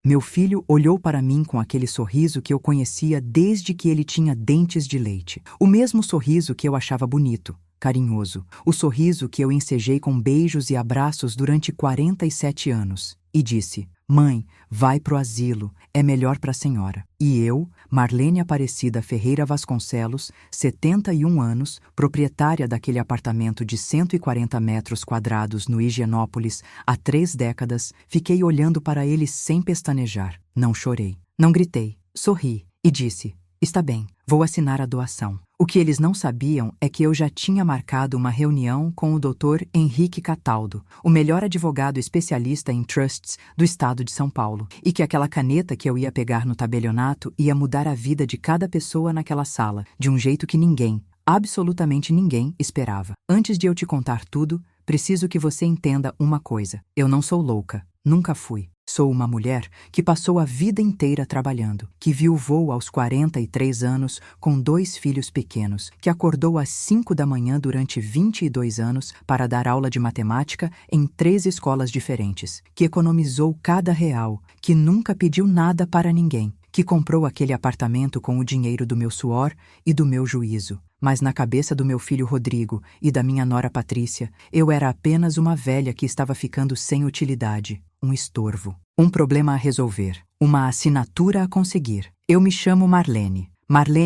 Meu filho olhou para mim com aquele sorriso que eu conhecia desde que ele tinha dentes de leite. O mesmo sorriso que eu achava bonito, carinhoso. O sorriso que eu ensejei com beijos e abraços durante 47 anos. E disse: "Mãe, vai pro asilo, é melhor para a senhora." E eu, Marlene Aparecida Ferreira Vasconcelos, 71 anos, proprietária daquele apartamento de 140 metros quadrados no Higienópolis há 3 décadas, fiquei olhando para ele sem pestanejar. Não chorei, não gritei, sorri e disse: "Está bem, vou assinar a doação." O que eles não sabiam é que eu já tinha marcado uma reunião com o Dr. Henrique Cataldo, o melhor advogado especialista em trusts do estado de São Paulo, e que aquela caneta que eu ia pegar no tabelionato ia mudar a vida de cada pessoa naquela sala, de um jeito que ninguém, absolutamente ninguém, esperava. Antes de eu te contar tudo, preciso que você entenda uma coisa. Eu não sou louca, nunca fui. Sou uma mulher que passou a vida inteira trabalhando, que viuvou aos 43 anos com 2 filhos pequenos, que acordou às 5 da manhã durante 22 anos para dar aula de matemática em 3 escolas diferentes, que economizou cada real, que nunca pediu nada para ninguém, que comprou aquele apartamento com o dinheiro do meu suor e do meu juízo. Mas na cabeça do meu filho Rodrigo e da minha nora Patrícia, eu era apenas uma velha que estava ficando sem utilidade, um estorvo, um problema a resolver, uma assinatura a conseguir. Eu me chamo Marlene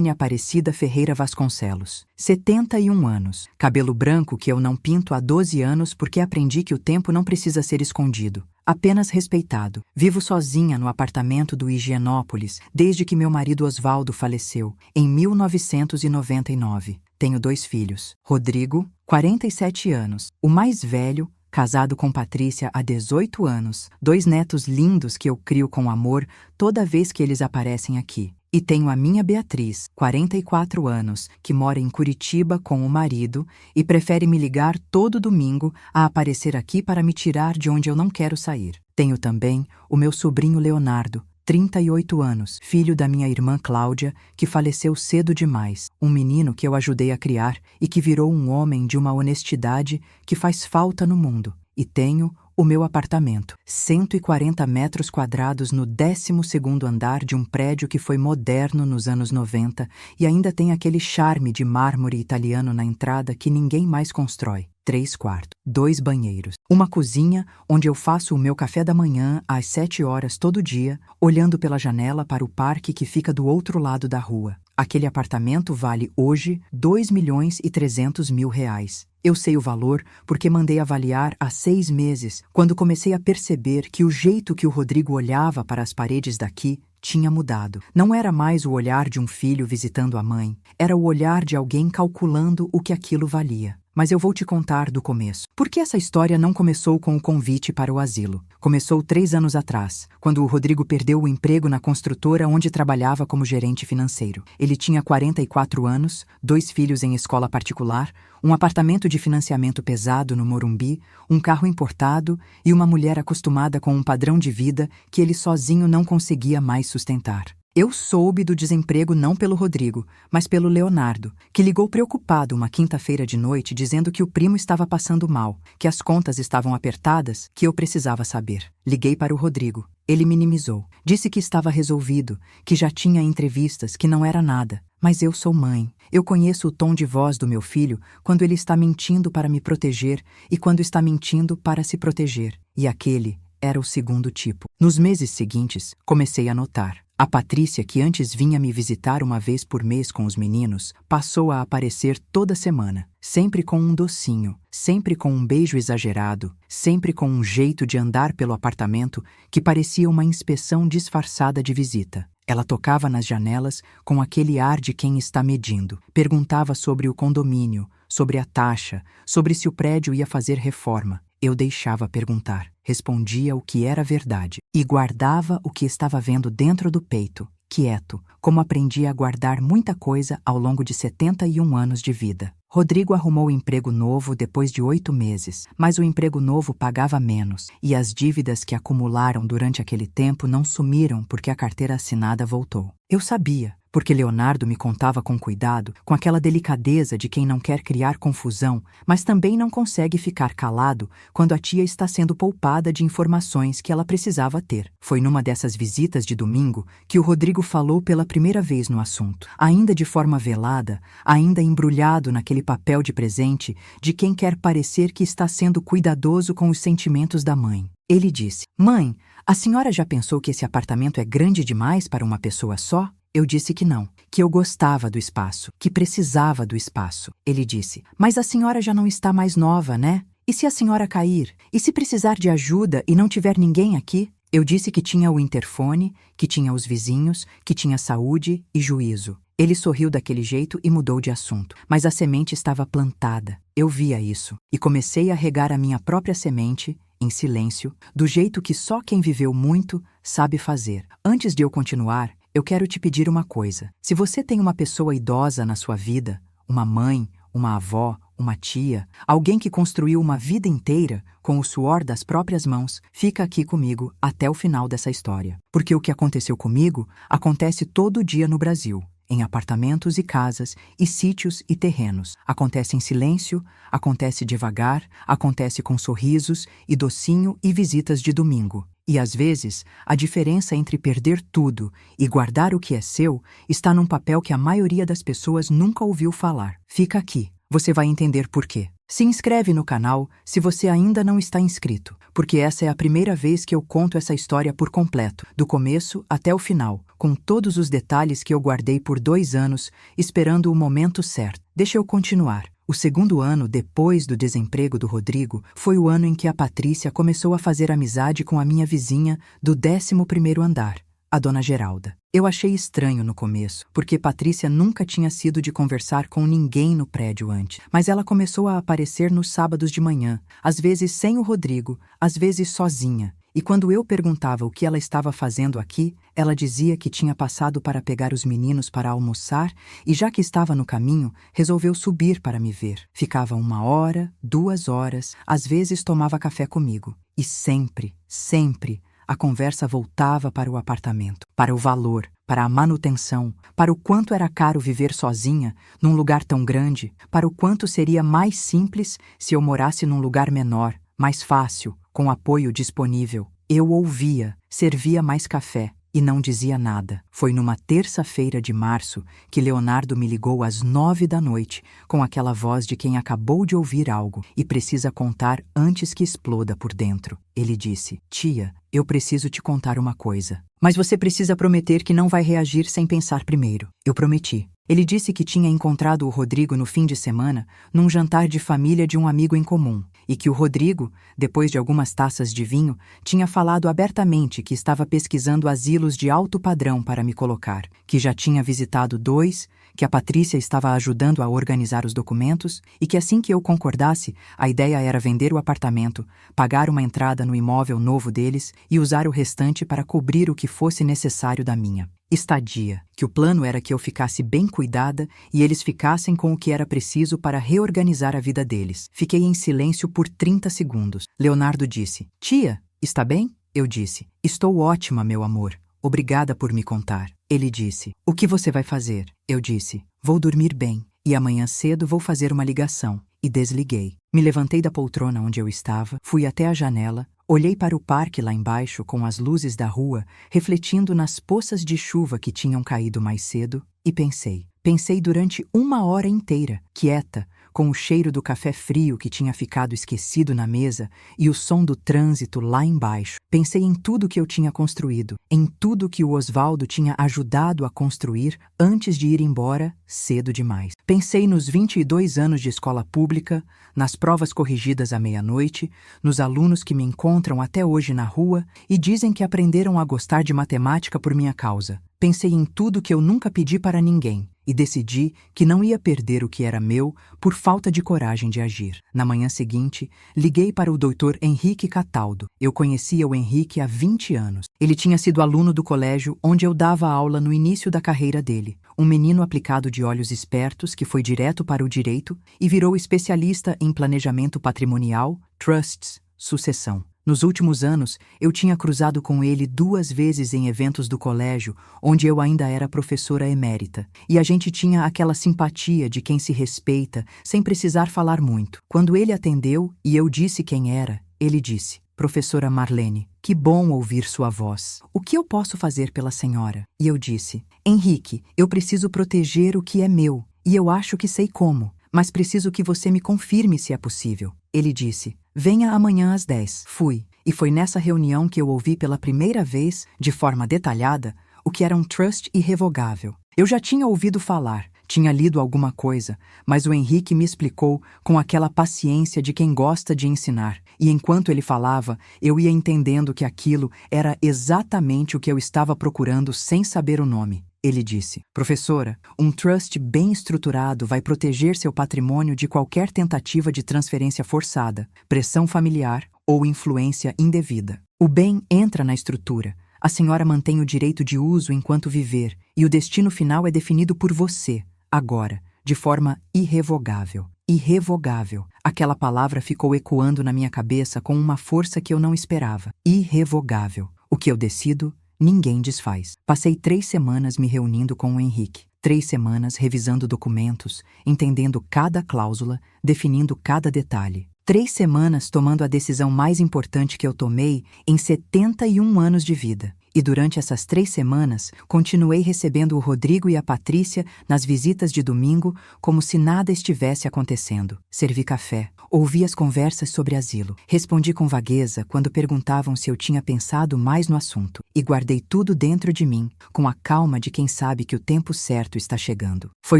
Aparecida Ferreira Vasconcelos, 71 anos, cabelo branco que eu não pinto há 12 anos porque aprendi que o tempo não precisa ser escondido, apenas respeitado. Vivo sozinha no apartamento do Higienópolis desde que meu marido Osvaldo faleceu, em 1999. Tenho 2 filhos. Rodrigo, 47 anos, o mais velho, casado com Patrícia há 18 anos. 2 netos lindos que eu crio com amor toda vez que eles aparecem aqui. E tenho a minha Beatriz, 44 anos, que mora em Curitiba com o marido e prefere me ligar todo domingo a aparecer aqui para me tirar de onde eu não quero sair. Tenho também o meu sobrinho Leonardo, 38 anos, filho da minha irmã Cláudia, que faleceu cedo demais. Um menino que eu ajudei a criar e que virou um homem de uma honestidade que faz falta no mundo. E tenho o meu apartamento, 140 metros quadrados no 12º andar de um prédio que foi moderno nos anos 90 e ainda tem aquele charme de mármore italiano na entrada que ninguém mais constrói. 3 quartos, 2 banheiros, uma cozinha onde eu faço o meu café da manhã às 7 horas todo dia, olhando pela janela para o parque que fica do outro lado da rua. Aquele apartamento vale hoje R$2.300.000. Eu sei o valor porque mandei avaliar há 6 meses, quando comecei a perceber que o jeito que o Rodrigo olhava para as paredes daqui tinha mudado. Não era mais o olhar de um filho visitando a mãe, era o olhar de alguém calculando o que aquilo valia. Mas eu vou te contar do começo. Por que essa história não começou com o convite para o asilo? Começou 3 anos atrás, quando o Rodrigo perdeu o emprego na construtora onde trabalhava como gerente financeiro. Ele tinha 44 anos, 2 filhos em escola particular, um apartamento de financiamento pesado no Morumbi, um carro importado e uma mulher acostumada com um padrão de vida que ele sozinho não conseguia mais sustentar. Eu soube do desemprego não pelo Rodrigo, mas pelo Leonardo, que ligou preocupado uma quinta-feira de noite dizendo que o primo estava passando mal, que as contas estavam apertadas, que eu precisava saber. Liguei para o Rodrigo. Ele minimizou. Disse que estava resolvido, que já tinha entrevistas, que não era nada. Mas eu sou mãe. Eu conheço o tom de voz do meu filho quando ele está mentindo para me proteger e quando está mentindo para se proteger. E aquele era o segundo tipo. Nos meses seguintes, comecei a notar. A Patrícia, que antes vinha me visitar uma vez por mês com os meninos, passou a aparecer toda semana, sempre com um docinho, sempre com um beijo exagerado, sempre com um jeito de andar pelo apartamento que parecia uma inspeção disfarçada de visita. Ela tocava nas janelas com aquele ar de quem está medindo. Perguntava sobre o condomínio, sobre a taxa, sobre se o prédio ia fazer reforma. Eu deixava perguntar, respondia o que era verdade e guardava o que estava vendo dentro do peito, quieto, como aprendi a guardar muita coisa ao longo de 71 anos de vida. Rodrigo arrumou emprego novo depois de 8 meses, mas o emprego novo pagava menos e as dívidas que acumularam durante aquele tempo não sumiram porque a carteira assinada voltou. Eu sabia, porque Leonardo me contava com cuidado, com aquela delicadeza de quem não quer criar confusão, mas também não consegue ficar calado quando a tia está sendo poupada de informações que ela precisava ter. Foi numa dessas visitas de domingo que o Rodrigo falou pela primeira vez no assunto, ainda de forma velada, ainda embrulhado naquele papel de presente de quem quer parecer que está sendo cuidadoso com os sentimentos da mãe. Ele disse: "Mãe, a senhora já pensou que esse apartamento é grande demais para uma pessoa só?" Eu disse que não, que eu gostava do espaço, que precisava do espaço. Ele disse: "Mas a senhora já não está mais nova, né? E se a senhora cair? E se precisar de ajuda e não tiver ninguém aqui?" Eu disse que tinha o interfone, que tinha os vizinhos, que tinha saúde e juízo. Ele sorriu daquele jeito e mudou de assunto. Mas a semente estava plantada. Eu via isso. E comecei a regar a minha própria semente, em silêncio, do jeito que só quem viveu muito sabe fazer. Antes de eu continuar, eu quero te pedir uma coisa. Se você tem uma pessoa idosa na sua vida, uma mãe, uma avó, uma tia, alguém que construiu uma vida inteira com o suor das próprias mãos, fica aqui comigo até o final dessa história. Porque o que aconteceu comigo acontece todo dia no Brasil, em apartamentos e casas, e sítios e terrenos. Acontece em silêncio, acontece devagar, acontece com sorrisos e docinho e visitas de domingo. E às vezes, a diferença entre perder tudo e guardar o que é seu está num papel que a maioria das pessoas nunca ouviu falar. Fica aqui, você vai entender por quê. Se inscreve no canal se você ainda não está inscrito, porque essa é a primeira vez que eu conto essa história por completo, do começo até o final, com todos os detalhes que eu guardei por 2 anos, esperando o momento certo. Deixa eu continuar. O segundo ano depois do desemprego do Rodrigo foi o ano em que a Patrícia começou a fazer amizade com a minha vizinha do 11º andar, a dona Geralda. Eu achei estranho no começo, porque Patrícia nunca tinha sido de conversar com ninguém no prédio antes, mas ela começou a aparecer nos sábados de manhã, às vezes sem o Rodrigo, às vezes sozinha. E quando eu perguntava o que ela estava fazendo aqui, ela dizia que tinha passado para pegar os meninos para almoçar e, já que estava no caminho, resolveu subir para me ver. Ficava 1 hora, 2 horas, às vezes tomava café comigo. E sempre, sempre, a conversa voltava para o apartamento, para o valor, para a manutenção, para o quanto era caro viver sozinha, num lugar tão grande, para o quanto seria mais simples se eu morasse num lugar menor, mais fácil, com apoio disponível. Eu ouvia, servia mais café e não dizia nada. Foi numa terça-feira de março que Leonardo me ligou às 9 da noite, com aquela voz de quem acabou de ouvir algo e precisa contar antes que exploda por dentro. Ele disse: "Tia, eu preciso te contar uma coisa. Mas você precisa prometer que não vai reagir sem pensar primeiro." Eu prometi. Ele disse que tinha encontrado o Rodrigo no fim de semana num jantar de família de um amigo em comum e que o Rodrigo, depois de algumas taças de vinho, tinha falado abertamente que estava pesquisando asilos de alto padrão para me colocar, que já tinha visitado 2, que a Patrícia estava ajudando a organizar os documentos e que assim que eu concordasse, a ideia era vender o apartamento, pagar uma entrada no imóvel novo deles e usar o restante para cobrir o que fosse necessário da minha estadia, que o plano era que eu ficasse bem cuidada e eles ficassem com o que era preciso para reorganizar a vida deles. Fiquei em silêncio por 30 segundos. Leonardo disse: "Tia, está bem?" Eu disse: "Estou ótima, meu amor. Obrigada por me contar." Ele disse: "O que você vai fazer?" Eu disse: "Vou dormir bem e amanhã cedo vou fazer uma ligação." E desliguei. Me levantei da poltrona onde eu estava, fui até a janela, olhei para o parque lá embaixo com as luzes da rua, refletindo nas poças de chuva que tinham caído mais cedo, e pensei. Pensei durante 1 hora inteira, quieta, com o cheiro do café frio que tinha ficado esquecido na mesa e o som do trânsito lá embaixo. Pensei em tudo que eu tinha construído, em tudo que o Osvaldo tinha ajudado a construir antes de ir embora cedo demais. Pensei nos 22 anos de escola pública, nas provas corrigidas à meia-noite, nos alunos que me encontram até hoje na rua e dizem que aprenderam a gostar de matemática por minha causa. Pensei em tudo que eu nunca pedi para ninguém e decidi que não ia perder o que era meu por falta de coragem de agir. Na manhã seguinte, liguei para o Dr. Henrique Cataldo. Eu conhecia o Henrique há 20 anos. Ele tinha sido aluno do colégio onde eu dava aula no início da carreira dele. Um menino aplicado de olhos espertos que foi direto para o direito e virou especialista em planejamento patrimonial, trusts, sucessão. Nos últimos anos, eu tinha cruzado com ele 2 vezes em eventos do colégio, onde eu ainda era professora emérita, e a gente tinha aquela simpatia de quem se respeita, sem precisar falar muito. Quando ele atendeu e eu disse quem era, ele disse: Professora Marlene, que bom ouvir sua voz. O que eu posso fazer pela senhora? E eu disse: Henrique, eu preciso proteger o que é meu, e eu acho que sei como, mas preciso que você me confirme se é possível. Ele disse: Venha amanhã às 10. Fui, e foi nessa reunião que eu ouvi pela primeira vez, de forma detalhada, o que era um trust irrevogável. Eu já tinha ouvido falar, tinha lido alguma coisa, mas o Henrique me explicou com aquela paciência de quem gosta de ensinar, e enquanto ele falava, eu ia entendendo que aquilo era exatamente o que eu estava procurando sem saber o nome. Ele disse: Professora, um trust bem estruturado vai proteger seu patrimônio de qualquer tentativa de transferência forçada, pressão familiar ou influência indevida. O bem entra na estrutura. A senhora mantém o direito de uso enquanto viver, e o destino final é definido por você, agora, de forma irrevogável. Irrevogável. Aquela palavra ficou ecoando na minha cabeça com uma força que eu não esperava. Irrevogável. O que eu decido, ninguém desfaz. Passei 3 semanas me reunindo com o Henrique. 3 semanas revisando documentos, entendendo cada cláusula, definindo cada detalhe. 3 semanas tomando a decisão mais importante que eu tomei em 71 anos de vida. E durante essas 3 semanas, continuei recebendo o Rodrigo e a Patrícia nas visitas de domingo como se nada estivesse acontecendo. Servi café, ouvi as conversas sobre asilo, respondi com vagueza quando perguntavam se eu tinha pensado mais no assunto, e guardei tudo dentro de mim, com a calma de quem sabe que o tempo certo está chegando. Foi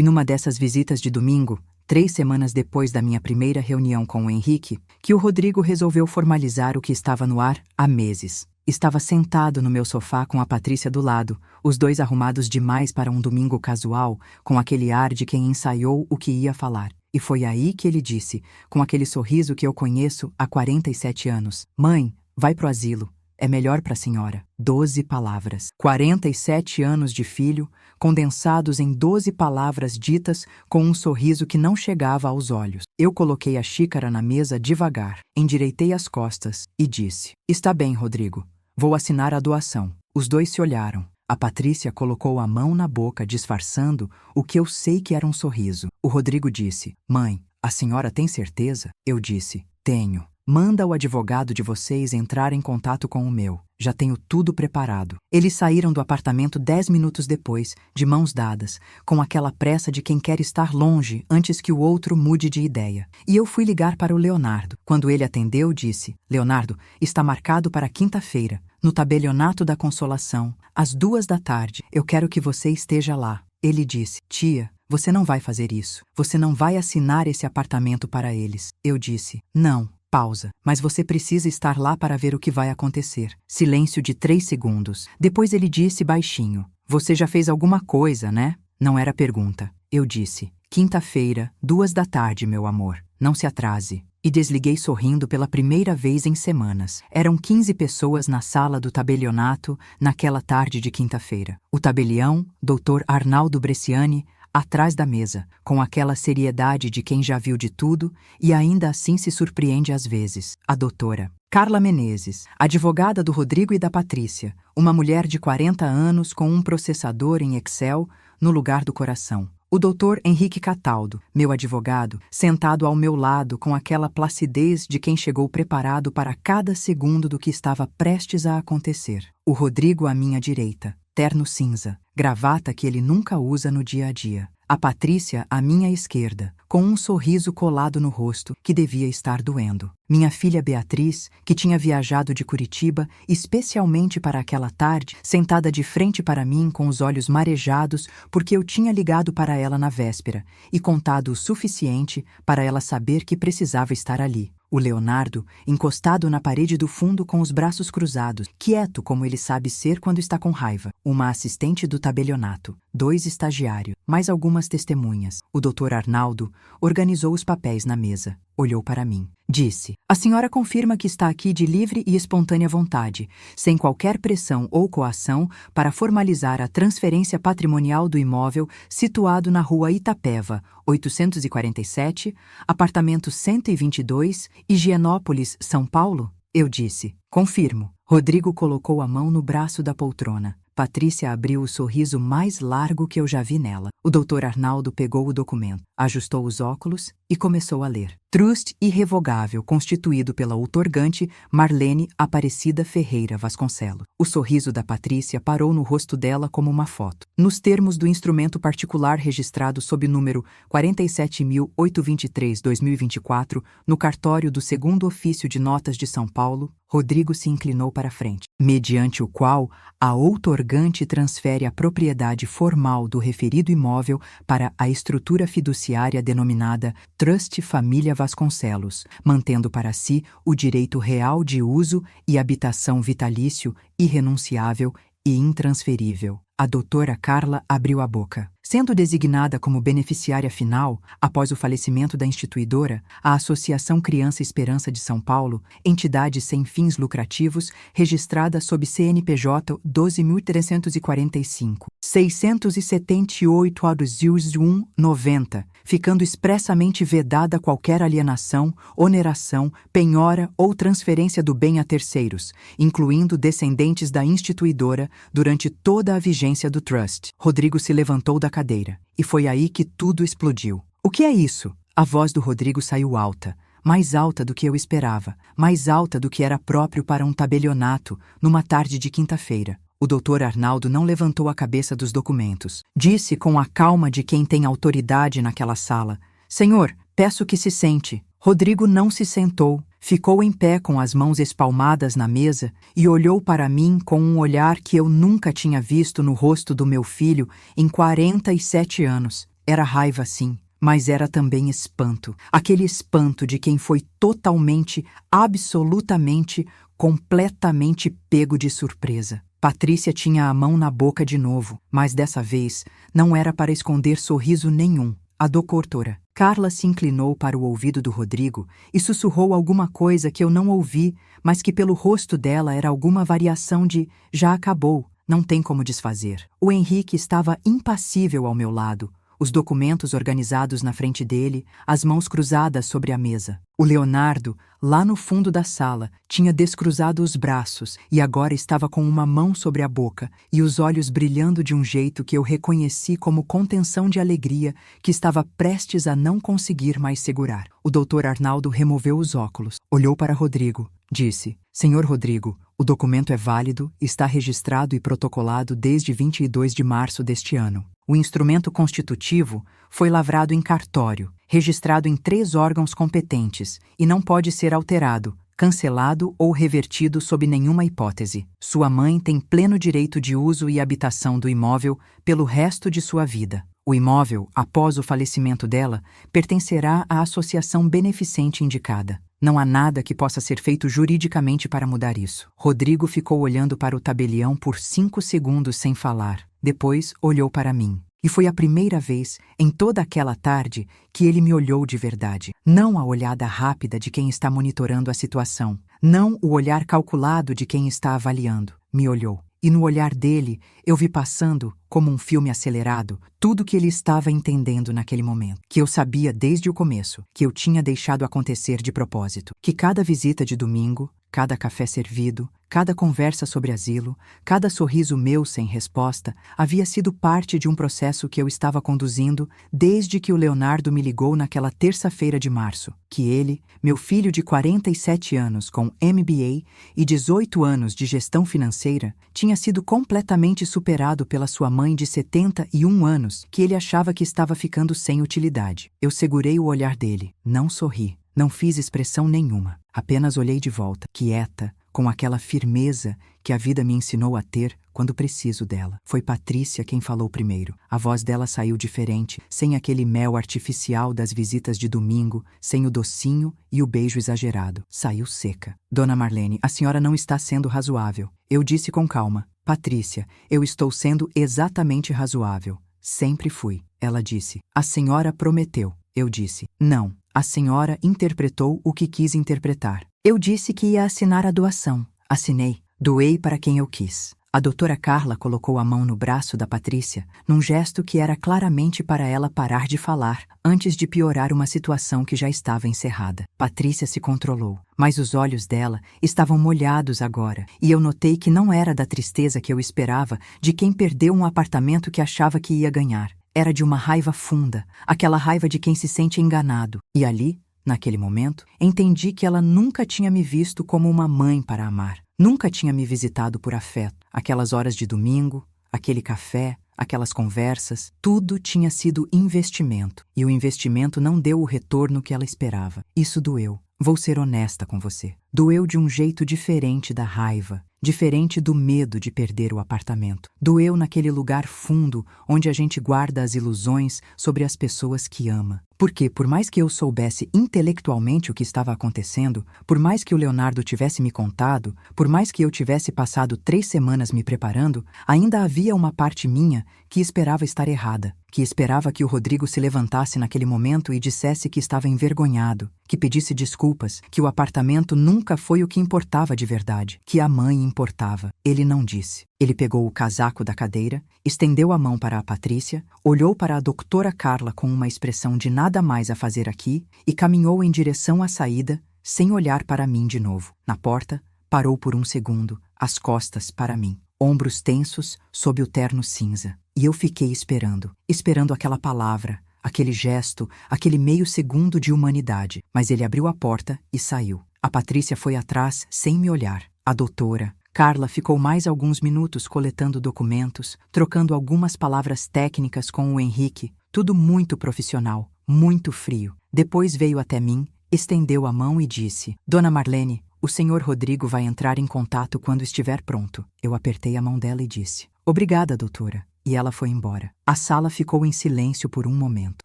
numa dessas visitas de domingo, 3 semanas depois da minha primeira reunião com o Henrique, que o Rodrigo resolveu formalizar o que estava no ar há meses. Estava sentado no meu sofá com a Patrícia do lado, os dois arrumados demais para um domingo casual, com aquele ar de quem ensaiou o que ia falar. E foi aí que ele disse, com aquele sorriso que eu conheço há 47 anos: Mãe, vai pro asilo. É melhor para a senhora. 12 palavras. 47 anos de filho, condensados em 12 palavras ditas com um sorriso que não chegava aos olhos. Eu coloquei a xícara na mesa devagar, endireitei as costas e disse: Está bem, Rodrigo. Vou assinar a doação. Os dois se olharam. A Patrícia colocou a mão na boca, disfarçando o que eu sei que era um sorriso. O Rodrigo disse: Mãe, a senhora tem certeza? Eu disse: Tenho. Manda o advogado de vocês entrar em contato com o meu. Já tenho tudo preparado. Eles saíram do apartamento 10 minutos depois, de mãos dadas, com aquela pressa de quem quer estar longe antes que o outro mude de ideia. E eu fui ligar para o Leonardo. Quando ele atendeu, disse: Leonardo, está marcado para quinta-feira, no Tabelionato da Consolação, às 2 da tarde. Eu quero que você esteja lá. Ele disse: Tia, você não vai fazer isso. Você não vai assinar esse apartamento para eles. Eu disse: Não. Pausa. Mas você precisa estar lá para ver o que vai acontecer. Silêncio de 3 segundos. Depois ele disse baixinho: Você já fez alguma coisa, né? Não era pergunta. Eu disse: Quinta-feira, 2 da tarde, meu amor. Não se atrase. E desliguei sorrindo pela primeira vez em semanas. Eram 15 pessoas na sala do tabelionato naquela tarde de quinta-feira. O tabelião, Dr. Arnaldo Bresciani, atrás da mesa, com aquela seriedade de quem já viu de tudo e ainda assim se surpreende às vezes. A doutora Carla Menezes, advogada do Rodrigo e da Patrícia, uma mulher de 40 anos com um processador em Excel no lugar do coração. O doutor Henrique Cataldo, meu advogado, sentado ao meu lado com aquela placidez de quem chegou preparado para cada segundo do que estava prestes a acontecer. O Rodrigo à minha direita, terno cinza, gravata que ele nunca usa no dia a dia. A Patrícia à minha esquerda, com um sorriso colado no rosto que devia estar doendo. Minha filha Beatriz, que tinha viajado de Curitiba especialmente para aquela tarde, sentada de frente para mim com os olhos marejados porque eu tinha ligado para ela na véspera e contado o suficiente para ela saber que precisava estar ali. O Leonardo, encostado na parede do fundo com os braços cruzados, quieto como ele sabe ser quando está com raiva. Uma assistente do tabelionato, 2 estagiários, mais algumas testemunhas. O Dr. Arnaldo organizou os papéis na mesa. Olhou para mim. Disse: A senhora confirma que está aqui de livre e espontânea vontade, sem qualquer pressão ou coação, para formalizar a transferência patrimonial do imóvel situado na rua Itapeva, 847, apartamento 122, Higienópolis, São Paulo? Eu disse. Confirmo. Rodrigo colocou a mão no braço da poltrona. Patrícia abriu o sorriso mais largo que eu já vi nela. O Dr. Arnaldo pegou o documento, ajustou os óculos e começou a ler. Trust irrevogável constituído pela outorgante Marlene Aparecida Ferreira Vasconcelos. O sorriso da Patrícia parou no rosto dela como uma foto. Nos termos do instrumento particular registrado sob número 47.823/2024, no cartório do 2º Ofício de Notas de São Paulo, Rodrigo se inclinou para a frente, mediante o qual a outorgante transfere a propriedade formal do referido imóvel para a estrutura fiduciária denominada Trust Família Vasconcelos, mantendo para si o direito real de uso e habitação vitalício, irrenunciável e intransferível. A doutora Carla abriu a boca. Sendo designada como beneficiária final, após o falecimento da instituidora, a Associação Criança Esperança de São Paulo, entidade sem fins lucrativos, registrada sob CNPJ 12.345, 678/190, ficando expressamente vedada qualquer alienação, oneração, penhora ou transferência do bem a terceiros, incluindo descendentes da instituidora, durante toda a vigência do trust. Rodrigo se levantou da cadeira, e foi aí que tudo explodiu. O que é isso? A voz do Rodrigo saiu alta, mais alta do que eu esperava, mais alta do que era próprio para um tabelionato, numa tarde de quinta-feira. O Dr. Arnaldo não levantou a cabeça dos documentos. Disse com a calma de quem tem autoridade naquela sala: Senhor, peço que se sente. Rodrigo não se sentou. Ficou em pé com as mãos espalmadas na mesa e olhou para mim com um olhar que eu nunca tinha visto no rosto do meu filho em 47 anos. Era raiva, sim, mas era também espanto. Aquele espanto de quem foi totalmente, absolutamente, completamente pego de surpresa. Patrícia tinha a mão na boca de novo, mas dessa vez não era para esconder sorriso nenhum. A doutora Carla se inclinou para o ouvido do Rodrigo e sussurrou alguma coisa que eu não ouvi, mas que pelo rosto dela era alguma variação de já acabou, não tem como desfazer. O Henrique estava impassível ao meu lado, os documentos organizados na frente dele, as mãos cruzadas sobre a mesa. O Leonardo, lá no fundo da sala, tinha descruzado os braços e agora estava com uma mão sobre a boca e os olhos brilhando de um jeito que eu reconheci como contenção de alegria que estava prestes a não conseguir mais segurar. O Dr. Arnaldo removeu os óculos, olhou para Rodrigo, disse: Senhor Rodrigo, o documento é válido, está registrado e protocolado desde 22 de março deste ano. O instrumento constitutivo foi lavrado em cartório, registrado em 3 órgãos competentes e não pode ser alterado, cancelado ou revertido sob nenhuma hipótese. Sua mãe tem pleno direito de uso e habitação do imóvel pelo resto de sua vida. O imóvel, após o falecimento dela, pertencerá à associação beneficente indicada. Não há nada que possa ser feito juridicamente para mudar isso. Rodrigo ficou olhando para o tabelião por 5 segundos sem falar. Depois olhou para mim. E foi a primeira vez, em toda aquela tarde, que ele me olhou de verdade. Não a olhada rápida de quem está monitorando a situação. Não o olhar calculado de quem está avaliando. Me olhou. E no olhar dele, eu vi passando, como um filme acelerado, tudo que ele estava entendendo naquele momento. Que eu sabia desde o começo, que eu tinha deixado acontecer de propósito. Que cada visita de domingo, cada café servido, cada conversa sobre asilo, cada sorriso meu sem resposta, havia sido parte de um processo que eu estava conduzindo desde que o Leonardo me ligou naquela terça-feira de março. Que ele, meu filho de 47 anos com MBA e 18 anos de gestão financeira, tinha sido completamente superado pela sua mãe de 71 anos, que ele achava que estava ficando sem utilidade. Eu segurei o olhar dele, não sorri, não fiz expressão nenhuma, apenas olhei de volta, quieta, com aquela firmeza que a vida me ensinou a ter quando preciso dela. Foi Patrícia quem falou primeiro. A voz dela saiu diferente, sem aquele mel artificial das visitas de domingo, sem o docinho e o beijo exagerado. Saiu seca. Dona Marlene, a senhora não está sendo razoável. Eu disse com calma. Patrícia, eu estou sendo exatamente razoável. Sempre fui. Ela disse. A senhora prometeu. Eu disse. Não. A senhora interpretou o que quis interpretar. Eu disse que ia assinar a doação. Assinei. Doei para quem eu quis. A doutora Carla colocou a mão no braço da Patrícia, num gesto que era claramente para ela parar de falar, antes de piorar uma situação que já estava encerrada. Patrícia se controlou, mas os olhos dela estavam molhados agora, e eu notei que não era da tristeza que eu esperava de quem perdeu um apartamento que achava que ia ganhar. Era de uma raiva funda, aquela raiva de quem se sente enganado. E ali, naquele momento, entendi que ela nunca tinha me visto como uma mãe para amar. Nunca tinha me visitado por afeto. Aquelas horas de domingo, aquele café, aquelas conversas, tudo tinha sido investimento. E o investimento não deu o retorno que ela esperava. Isso doeu. Vou ser honesta com você. Doeu de um jeito diferente da raiva, diferente do medo de perder o apartamento. Doeu naquele lugar fundo onde a gente guarda as ilusões sobre as pessoas que ama. Porque, por mais que eu soubesse intelectualmente o que estava acontecendo, por mais que o Leonardo tivesse me contado, por mais que eu tivesse passado 3 semanas me preparando, ainda havia uma parte minha que esperava estar errada, que esperava que o Rodrigo se levantasse naquele momento e dissesse que estava envergonhado, que pedisse desculpas, que o apartamento nunca foi o que importava de verdade, que a mãe importava. Ele não disse. Ele pegou o casaco da cadeira, estendeu a mão para a Patrícia, olhou para a doutora Carla com uma expressão de nada mais a fazer aqui e caminhou em direção à saída, sem olhar para mim de novo. Na porta, parou por um segundo, as costas para mim, ombros tensos sob o terno cinza. E eu fiquei esperando aquela palavra, aquele gesto, aquele meio segundo de humanidade. Mas ele abriu a porta e saiu. A Patrícia foi atrás sem me olhar. A doutora Carla ficou mais alguns minutos coletando documentos, trocando algumas palavras técnicas com o Henrique, tudo muito profissional, muito frio. Depois veio até mim, estendeu a mão e disse: Dona Marlene, o senhor Rodrigo vai entrar em contato quando estiver pronto. Eu apertei a mão dela e disse: Obrigada, doutora. E ela foi embora. A sala ficou em silêncio por um momento.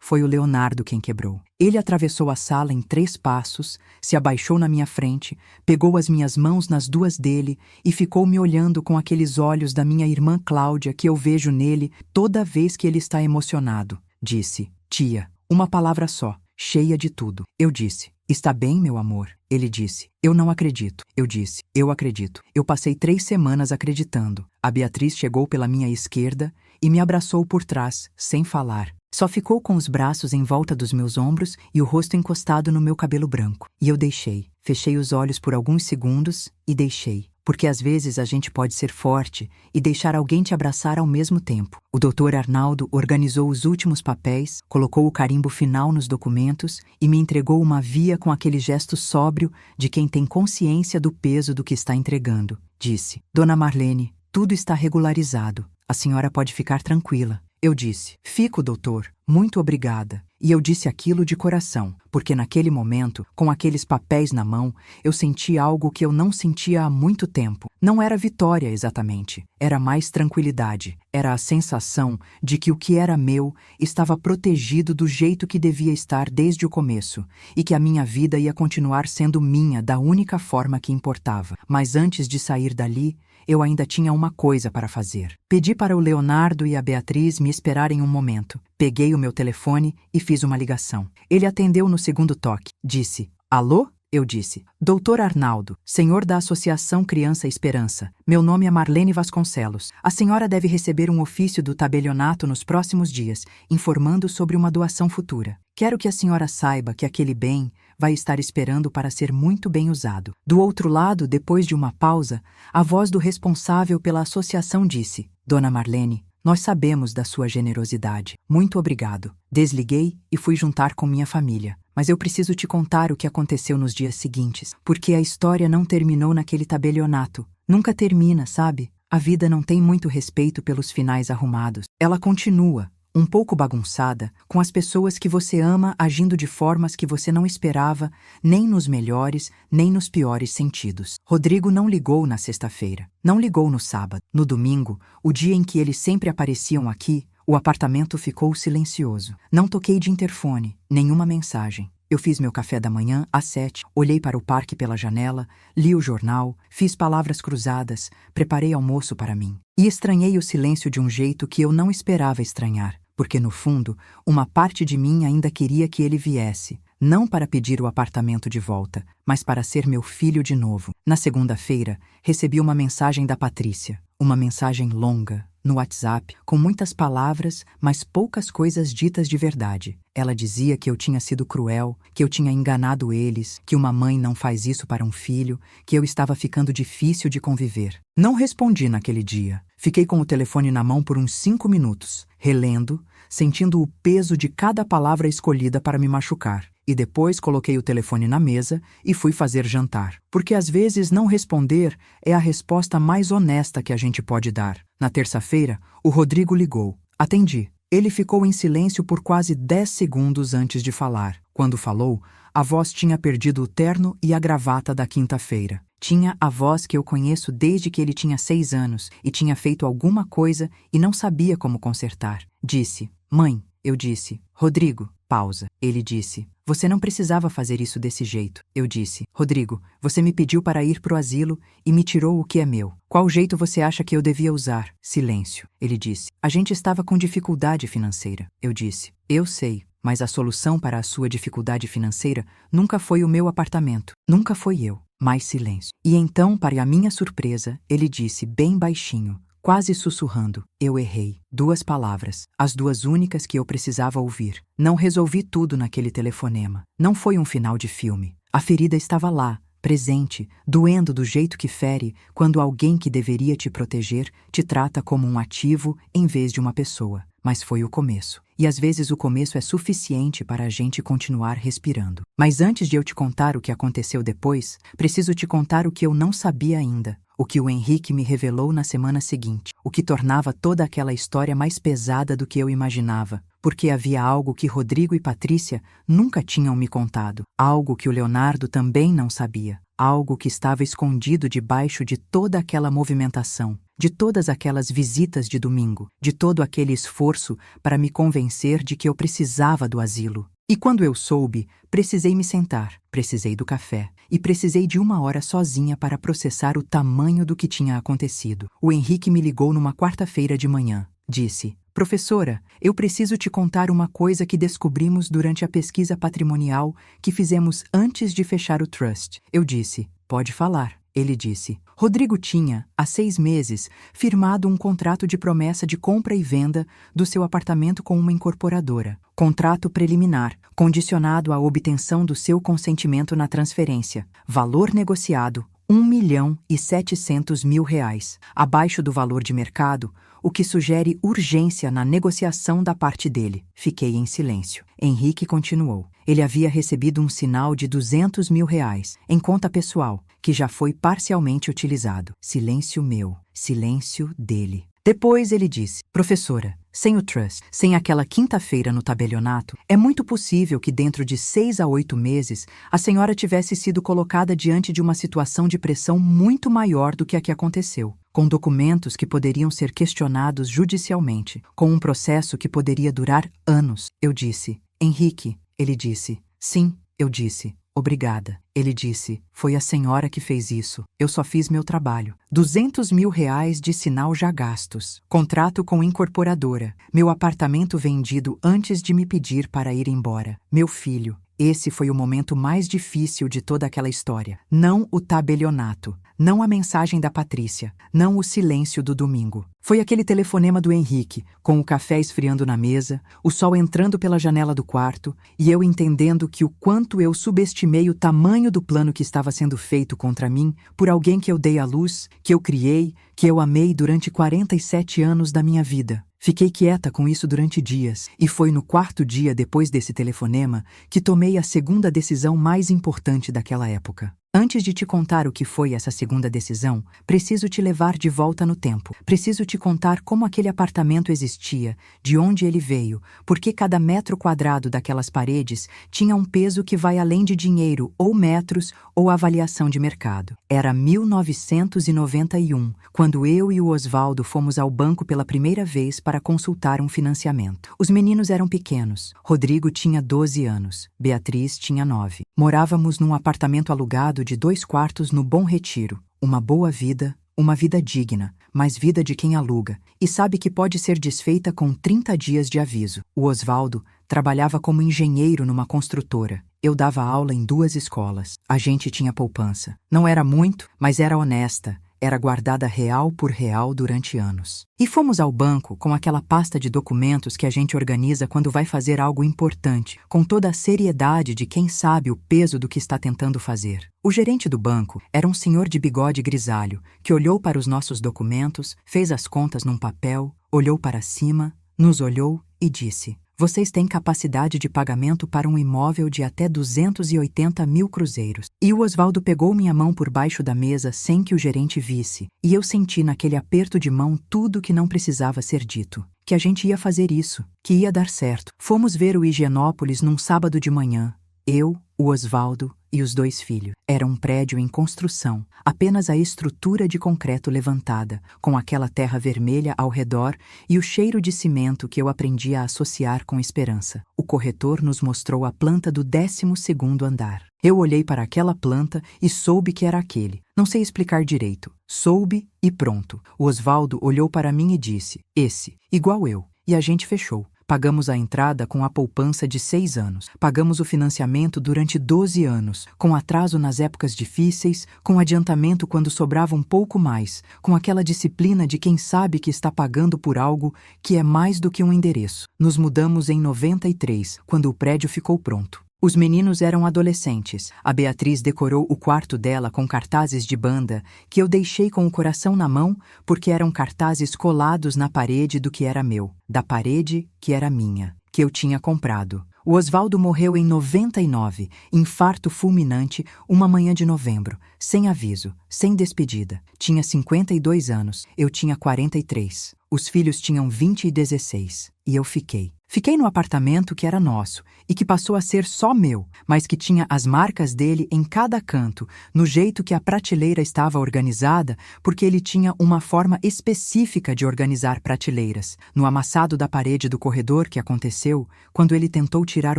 Foi o Leonardo quem quebrou. Ele atravessou a sala em 3 passos, se abaixou na minha frente, pegou as minhas mãos nas 2 dele e ficou me olhando com aqueles olhos da minha irmã Cláudia que eu vejo nele toda vez que ele está emocionado. Disse: Tia, uma palavra só, cheia de tudo. Eu disse: Está bem, meu amor? Ele disse: Eu não acredito. Eu disse: Eu acredito. Eu passei 3 semanas acreditando. A Beatriz chegou pela minha esquerda e me abraçou por trás, sem falar. Só ficou com os braços em volta dos meus ombros e o rosto encostado no meu cabelo branco. E eu deixei. Fechei os olhos por alguns segundos e deixei. Porque às vezes a gente pode ser forte e deixar alguém te abraçar ao mesmo tempo. O Dr. Arnaldo organizou os últimos papéis, colocou o carimbo final nos documentos e me entregou uma via com aquele gesto sóbrio de quem tem consciência do peso do que está entregando. Disse: Dona Marlene, tudo está regularizado. A senhora pode ficar tranquila. Eu disse: Fico, doutor. Muito obrigada. E eu disse aquilo de coração, porque naquele momento, com aqueles papéis na mão, eu senti algo que eu não sentia há muito tempo. Não era vitória exatamente, era mais tranquilidade. Era a sensação de que o que era meu estava protegido do jeito que devia estar desde o começo, e que a minha vida ia continuar sendo minha da única forma que importava. Mas antes de sair dali, eu ainda tinha uma coisa para fazer. Pedi para o Leonardo e a Beatriz me esperarem um momento. Peguei o meu telefone e fiz uma ligação. Ele atendeu no segundo toque. Disse: Alô? Eu disse: Doutor Arnaldo, senhor da Associação Criança Esperança. Meu nome é Marlene Vasconcelos. A senhora deve receber um ofício do tabelionato nos próximos dias, informando sobre uma doação futura. Quero que a senhora saiba que aquele bem vai estar esperando para ser muito bem usado. Do outro lado, depois de uma pausa, a voz do responsável pela associação disse: Dona Marlene, nós sabemos da sua generosidade. Muito obrigado. Desliguei e fui juntar com minha família. Mas eu preciso te contar o que aconteceu nos dias seguintes, porque a história não terminou naquele tabelionato. Nunca termina, sabe? A vida não tem muito respeito pelos finais arrumados. Ela continua, um pouco bagunçada, com as pessoas que você ama agindo de formas que você não esperava, nem nos melhores, nem nos piores sentidos. Rodrigo não ligou na sexta-feira, não ligou no sábado. No domingo, o dia em que eles sempre apareciam aqui, o apartamento ficou silencioso. Não toquei de interfone, nenhuma mensagem. Eu fiz meu café da manhã às 7, olhei para o parque pela janela, li o jornal, fiz palavras cruzadas, preparei almoço para mim. E estranhei o silêncio de um jeito que eu não esperava estranhar, porque no fundo, uma parte de mim ainda queria que ele viesse, não para pedir o apartamento de volta, mas para ser meu filho de novo. Na segunda-feira, recebi uma mensagem da Patrícia. Uma mensagem longa, no WhatsApp, com muitas palavras, mas poucas coisas ditas de verdade. Ela dizia que eu tinha sido cruel, que eu tinha enganado eles, que uma mãe não faz isso para um filho, que eu estava ficando difícil de conviver. Não respondi naquele dia. Fiquei com o telefone na mão por uns 5 minutos, relendo, sentindo o peso de cada palavra escolhida para me machucar. E depois coloquei o telefone na mesa e fui fazer jantar. Porque às vezes não responder é a resposta mais honesta que a gente pode dar. Na terça-feira, o Rodrigo ligou. Atendi. Ele ficou em silêncio por quase 10 segundos antes de falar. Quando falou, a voz tinha perdido o terno e a gravata da quinta-feira. Tinha a voz que eu conheço desde que ele tinha 6 anos e tinha feito alguma coisa e não sabia como consertar. Disse: "Mãe", eu disse. "Rodrigo", pausa. Ele disse: "Você não precisava fazer isso desse jeito." Eu disse: "Rodrigo, você me pediu para ir pro asilo e me tirou o que é meu. Qual jeito você acha que eu devia usar?" Silêncio. Ele disse: "A gente estava com dificuldade financeira." Eu disse: "Eu sei, mas a solução para a sua dificuldade financeira nunca foi o meu apartamento. Nunca foi eu." Mais silêncio. E então, para a minha surpresa, ele disse bem baixinho, quase sussurrando: "Eu errei." 2 palavras, as 2 únicas que eu precisava ouvir. Não resolvi tudo naquele telefonema. Não foi um final de filme. A ferida estava lá, presente, doendo do jeito que fere quando alguém que deveria te proteger te trata como um ativo em vez de uma pessoa. Mas foi o começo. E às vezes o começo é suficiente para a gente continuar respirando. Mas antes de eu te contar o que aconteceu depois, preciso te contar o que eu não sabia ainda. O que o Henrique me revelou na semana seguinte. O que tornava toda aquela história mais pesada do que eu imaginava. Porque havia algo que Rodrigo e Patrícia nunca tinham me contado. Algo que o Leonardo também não sabia. Algo que estava escondido debaixo de toda aquela movimentação. De todas aquelas visitas de domingo, de todo aquele esforço para me convencer de que eu precisava do asilo. E quando eu soube, precisei me sentar, precisei do café e precisei de 1 hora sozinha para processar o tamanho do que tinha acontecido. O Henrique me ligou numa quarta-feira de manhã. Disse: "Professora, eu preciso te contar uma coisa que descobrimos durante a pesquisa patrimonial que fizemos antes de fechar o trust." Eu disse: "Pode falar." Ele disse: "Rodrigo tinha, há 6 meses, firmado um contrato de promessa de compra e venda do seu apartamento com uma incorporadora. Contrato preliminar, condicionado à obtenção do seu consentimento na transferência. Valor negociado, R$ 1.700.000, abaixo do valor de mercado, o que sugere urgência na negociação da parte dele." Fiquei em silêncio. Henrique continuou. Ele havia recebido um sinal de R$ 200.000 em conta pessoal, que já foi parcialmente utilizado. Silêncio meu, silêncio dele. Depois ele disse: "Professora, sem o trust, sem aquela quinta-feira no tabelionato, é muito possível que dentro de 6 a 8 meses a senhora tivesse sido colocada diante de uma situação de pressão muito maior do que a que aconteceu, com documentos que poderiam ser questionados judicialmente, com um processo que poderia durar anos." Eu disse: "Henrique." Ele disse: "Sim." Eu disse: "Obrigada." Ele disse: "Foi a senhora que fez isso. Eu só fiz meu trabalho." R$ 200.000 de sinal já gastos. Contrato com incorporadora. Meu apartamento vendido antes de me pedir para ir embora. Meu filho. Esse foi o momento mais difícil de toda aquela história. Não o tabelionato. Não a mensagem da Patrícia. Não o silêncio do domingo. Foi aquele telefonema do Henrique, com o café esfriando na mesa, o sol entrando pela janela do quarto, e eu entendendo que o quanto eu subestimei o tamanho do plano que estava sendo feito contra mim por alguém que eu dei à luz, que eu criei, que eu amei durante 47 anos da minha vida. Fiquei quieta com isso durante dias, e foi no 4º dia depois desse telefonema que tomei a segunda decisão mais importante daquela época. Antes de te contar o que foi essa segunda decisão, preciso te levar de volta no tempo. Preciso te contar como aquele apartamento existia, de onde ele veio, porque cada metro quadrado daquelas paredes tinha um peso que vai além de dinheiro, ou metros, ou avaliação de mercado. Era 1991, quando eu e o Osvaldo fomos ao banco pela primeira vez para consultar um financiamento. Os meninos eram pequenos. Rodrigo tinha 12 anos. Beatriz tinha 9. Morávamos num apartamento alugado de 2 quartos no Bom Retiro. Uma boa vida, uma vida digna, mas vida de quem aluga, e sabe que pode ser desfeita com 30 dias de aviso. O Osvaldo trabalhava como engenheiro numa construtora. Eu dava aula em 2 escolas. A gente tinha poupança. Não era muito, mas era honesta. era guardada real por real durante anos. E fomos ao banco com aquela pasta de documentos que a gente organiza quando vai fazer algo importante, com toda a seriedade de quem sabe o peso do que está tentando fazer. O gerente do banco era um senhor de bigode grisalho, que olhou para os nossos documentos, fez as contas num papel, olhou para cima, nos olhou e disse: "Vocês têm capacidade de pagamento para um imóvel de até 280 mil cruzeiros." E o Osvaldo pegou minha mão por baixo da mesa sem que o gerente visse, e eu senti naquele aperto de mão tudo que não precisava ser dito. Que a gente ia fazer isso, que ia dar certo. Fomos ver o Higienópolis num sábado de manhã. Eu, o Osvaldo e os 2 filhos. Era um prédio em construção, apenas a estrutura de concreto levantada, com aquela terra vermelha ao redor e o cheiro de cimento que eu aprendi a associar com esperança. O corretor nos mostrou a planta do 12º andar. Eu olhei para aquela planta e soube que era aquele. Não sei explicar direito. Soube e pronto. O Osvaldo olhou para mim e disse: "Esse, igual eu." E a gente fechou. Pagamos a entrada com a poupança de 6 anos. Pagamos o financiamento durante 12 anos, com atraso nas épocas difíceis, com adiantamento quando sobrava um pouco mais, com aquela disciplina de quem sabe que está pagando por algo que é mais do que um endereço. Nos mudamos em 93, quando o prédio ficou pronto. Os meninos eram adolescentes. A Beatriz decorou o quarto dela com cartazes de banda que eu deixei com o coração na mão porque eram cartazes colados na parede do que era meu, da parede que era minha, que eu tinha comprado. O Osvaldo morreu em 99, infarto fulminante, uma manhã de novembro, sem aviso, sem despedida. Tinha 52 anos, eu tinha 43. Os filhos tinham 20 e 16, e eu fiquei. Fiquei no apartamento que era nosso e que passou a ser só meu, mas que tinha as marcas dele em cada canto, no jeito que a prateleira estava organizada, porque ele tinha uma forma específica de organizar prateleiras. No amassado da parede do corredor que aconteceu, quando ele tentou tirar